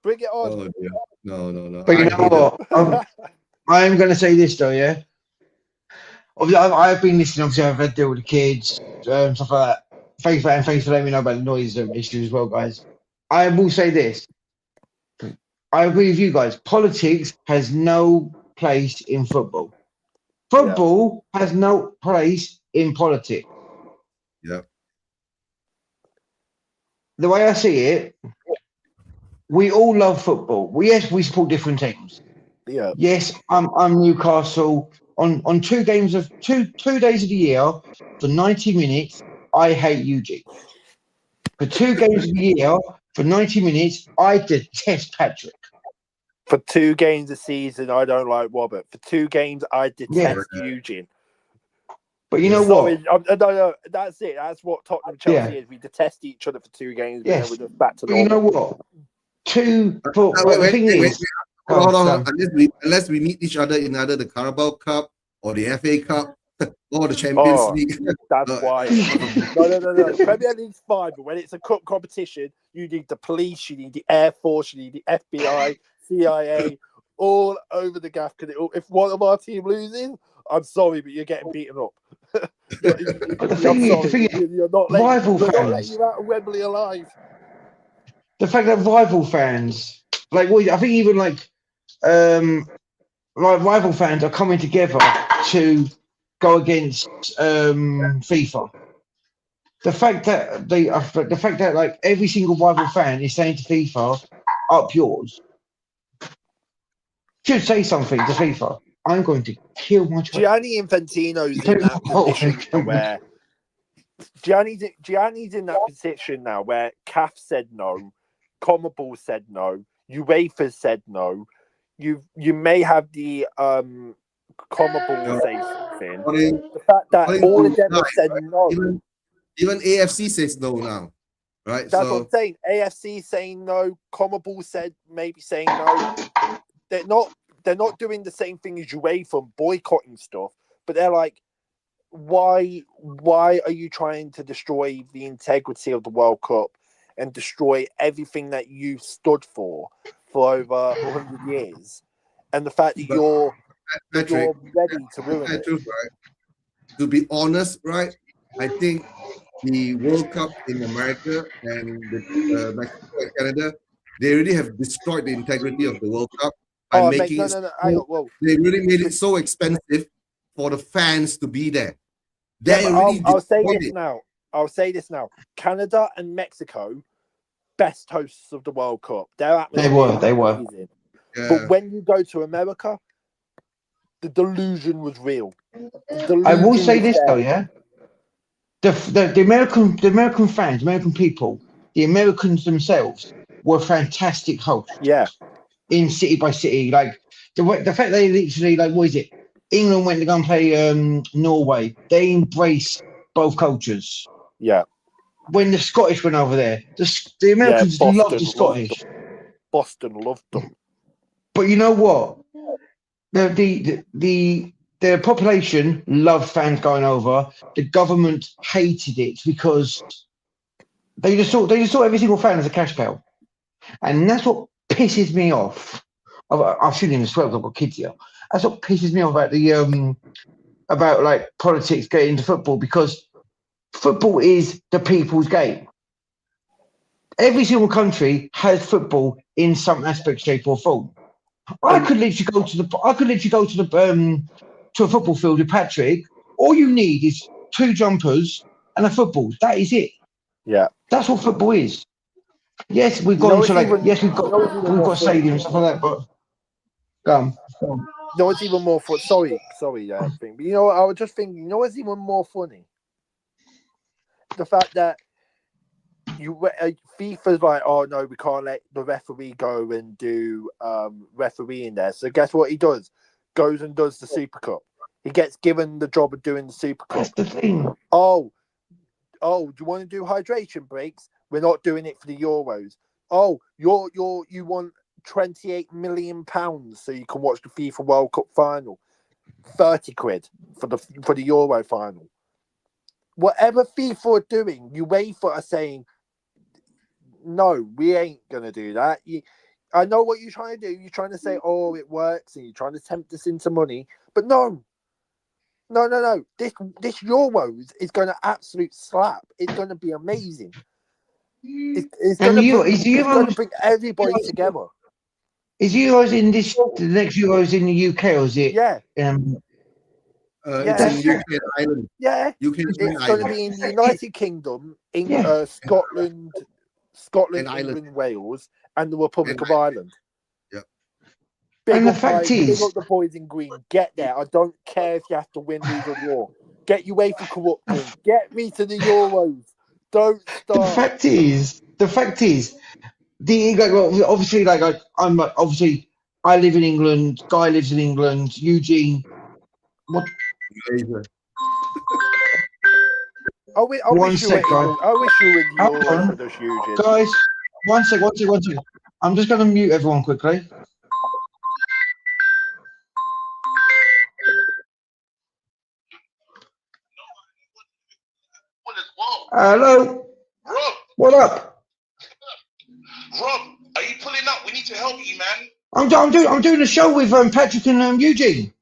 Oh, yeah. No. But you know what? I am going to say this, though, yeah? Obviously, I've been listening, obviously, I've had to deal with the kids, stuff like that. Thanks for letting me know about the noise issue as well, guys. I will say this. I agree with you guys. Politics has no place in football. Football has no place in politics. Yeah. The way I see it, we all love football. We support different teams. Yeah. Yes, I'm Newcastle. On 2 days of the year for 90 minutes, I hate Eugene. For 2 games of the year for 90 minutes, I detest Patrick. For 2 games a season, I don't like Robert. For 2 games, I detest Eugene. But you know what? No, that's it. That's what Tottenham Chelsea is. We detest each other for 2 games, but then we're just back to normal. You know what? The thing is... Hold on. Unless we meet each other in either the Carabao Cup or the FA Cup or the Champions League. That's why. No. Premier League's fine, but when it's a cup competition, you need the police, you need the Air Force, you need the FBI, CIA, all over the gaff. Because if one of our team loses, I'm sorry, but you're getting beaten up. The thing is, you're not rival fans. Not letting you out of Wembley alive. The fact that rival fans, I think even rival fans are coming together to go against FIFA. The fact that every single rival fan is saying to FIFA, "Up yours," should say something to FIFA. I'm going to kill my child. Gianni Infantino's in that position where Gianni's in that position now where CAF said no, CONMEBOL said no, UEFA said no. You may have the CONMEBOL say something. The fact that all of them have said no. Even AFC says no now, right? That's what I'm saying. AFC saying no. CONMEBOL said maybe saying no. They're not doing the same thing as UEFA, boycotting stuff, but they're like, why are you trying to destroy the integrity of the World Cup and destroy everything that you stood for over 100 years? And the fact that you're ready to ruin it. Right? To be honest, right? I think the World Cup in America and the Mexico and Canada, they really have destroyed the integrity of the World Cup. They really made it so expensive for the fans to be there. I'll say this now. Canada and Mexico, best hosts of the World Cup. They were. Yeah. But when you go to America, the delusion was real. I will say this though, yeah. The American fans, American people, the Americans themselves were fantastic hosts. Yeah. In city by city, the fact they literally what is it? England went to go and play Norway. They embraced both cultures. Yeah. When the Scottish went over there, the Americans loved the Scottish. Boston loved them. But you know what? The population loved fans going over. The government hated it because they just saw every single fan as a cash cow, and that's what pisses me off. I've seen him as well. I've got kids here. That's what pisses me off about politics getting into football, because football is the people's game. Every single country has football in some aspect, shape, or form. I could literally go to a football field with Patrick. All you need is 2 jumpers and a football. That is it. Yeah, that's what football is. Yes, we've got we've got stadiums and stuff like that, but no, it's even more fun. Sorry, thing. But I was just thinking. What's even more funny? The fact that FIFA's like, oh no, we can't let the referee go and do refereeing there. So guess what he does? Goes and does the Super Cup. He gets given the job of doing the Super Cup. That's the thing. Oh, do you want to do hydration breaks? We're not doing it for the Euros. Oh, you want £28 million so you can watch the FIFA World Cup final. 30 quid for the Euro final. Whatever FIFA are doing, UEFA are saying, no, we ain't gonna do that. I know what you're trying to do. You're trying to say, oh, it works, and you're trying to tempt us into money. But no. This Euros is going to absolute slap. It's going to be amazing. It's going to bring everybody together. Is Euros the next Euros in the UK, or is it? Yeah. It's in UK and Ireland. Yeah. It's going to be in the United Kingdom, Scotland, England, Wales, and the Republic of Ireland. Yeah. Big up the boys in green. Get there. I don't care if you have to win, lose, or draw. Get your way for corruption. Get me to the Euros. Don't stop. The fact is, obviously, I live in England. Guy lives in England. Eugene, what? I wish you were in the Euros with us, Eugene. Guys, one sec. I'm just going to mute everyone quickly. Hello. Rob. What up? Rob, are you pulling up? We need to help you, man. I'm doing a show with Patrick and Eugene.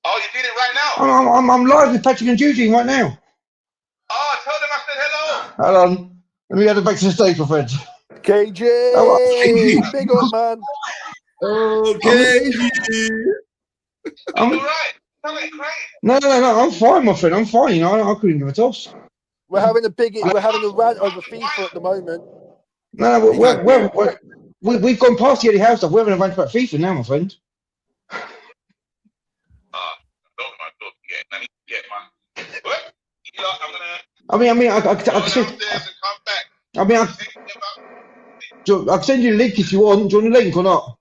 Oh, you're doing it right now? I'm live with Patrick and Eugene right now. Oh, tell them I said hello. Hold on. Let me get back to the stage, my friend. KG, big up, man. Oh, KG. I'm all right. No, I'm fine, my friend. I'm fine. You know, I couldn't give a toss. We're having a rant over FIFA at the moment. No, we've gone past the Eddie Howe stuff. We're having a rant about FIFA now, my friend. I can send you a link if you want. Do you want a link or not?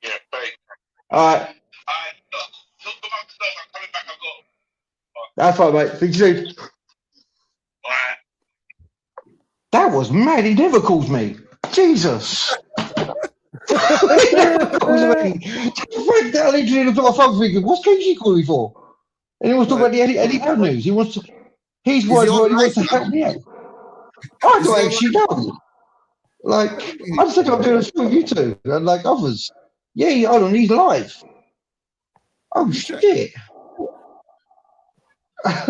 Yeah, great. All right. That's fine, mate. Speak soon. That was mad. He never calls me. Jesus. He never calls me. Frank, I literally looked at my phone thinking, what's KG calling me for? And he wants to talk about the Eddie Howe news. He wants to. He's worried he wants to help me out. I don't actually know. Like, I just think I'm doing a show with you two and like others. Yeah, hold on, he's live. Oh shit. I've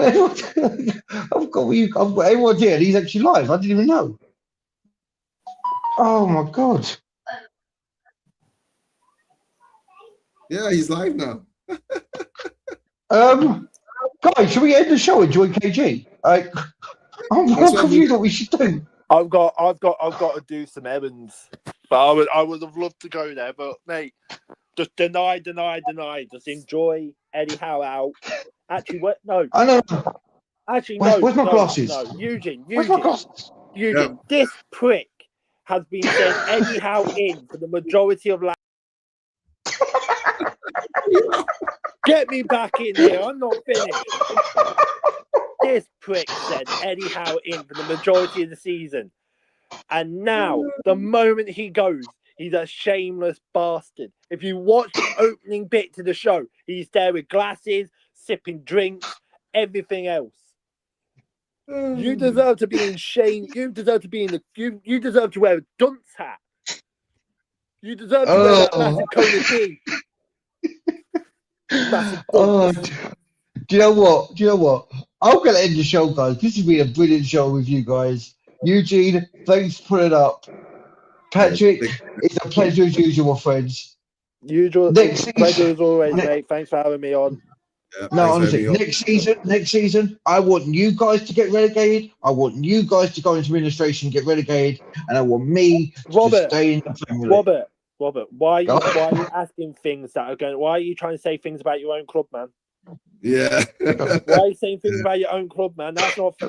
got everyone here and he's actually live. I didn't even know. Oh my god. Yeah, he's live now. Guys, should we end the show and join KG? I'm more confused what we should do. I've got to do some errands, but I would have loved to go there, but mate, just deny. Just enjoy Eddie Howe out. Actually, what? No. I know. Actually, where's my glasses? No, Eugene. Where's my glasses? Eugene, this prick has been saying Eddie Howe in for the majority of life. Get me back in here. I'm not finished. This prick said Eddie Howe in for the majority of the season. And now, the moment he goes, he's a shameless bastard. If you watch the opening bit to the show, he's there with glasses, sipping drinks, everything else. You deserve to be in shame. You deserve to be in the. You deserve to wear a dunce hat. You deserve to wear that massive coat of tea. Do you know what? I'm going to end the show, guys. This has been a brilliant show with you guys. Eugene, thanks for putting up. Patrick, it's a pleasure as usual, friends. Pleasure as always, mate. Thanks for having me on. Yeah, no, honestly, next season, I want you guys to get relegated. I want you guys to go into administration and get relegated, and I want me to stay in the family. Robert, why are you asking things that are going? Why are you trying to say things about your own club, man? Yeah. Why are you saying things about your own club, man? That's not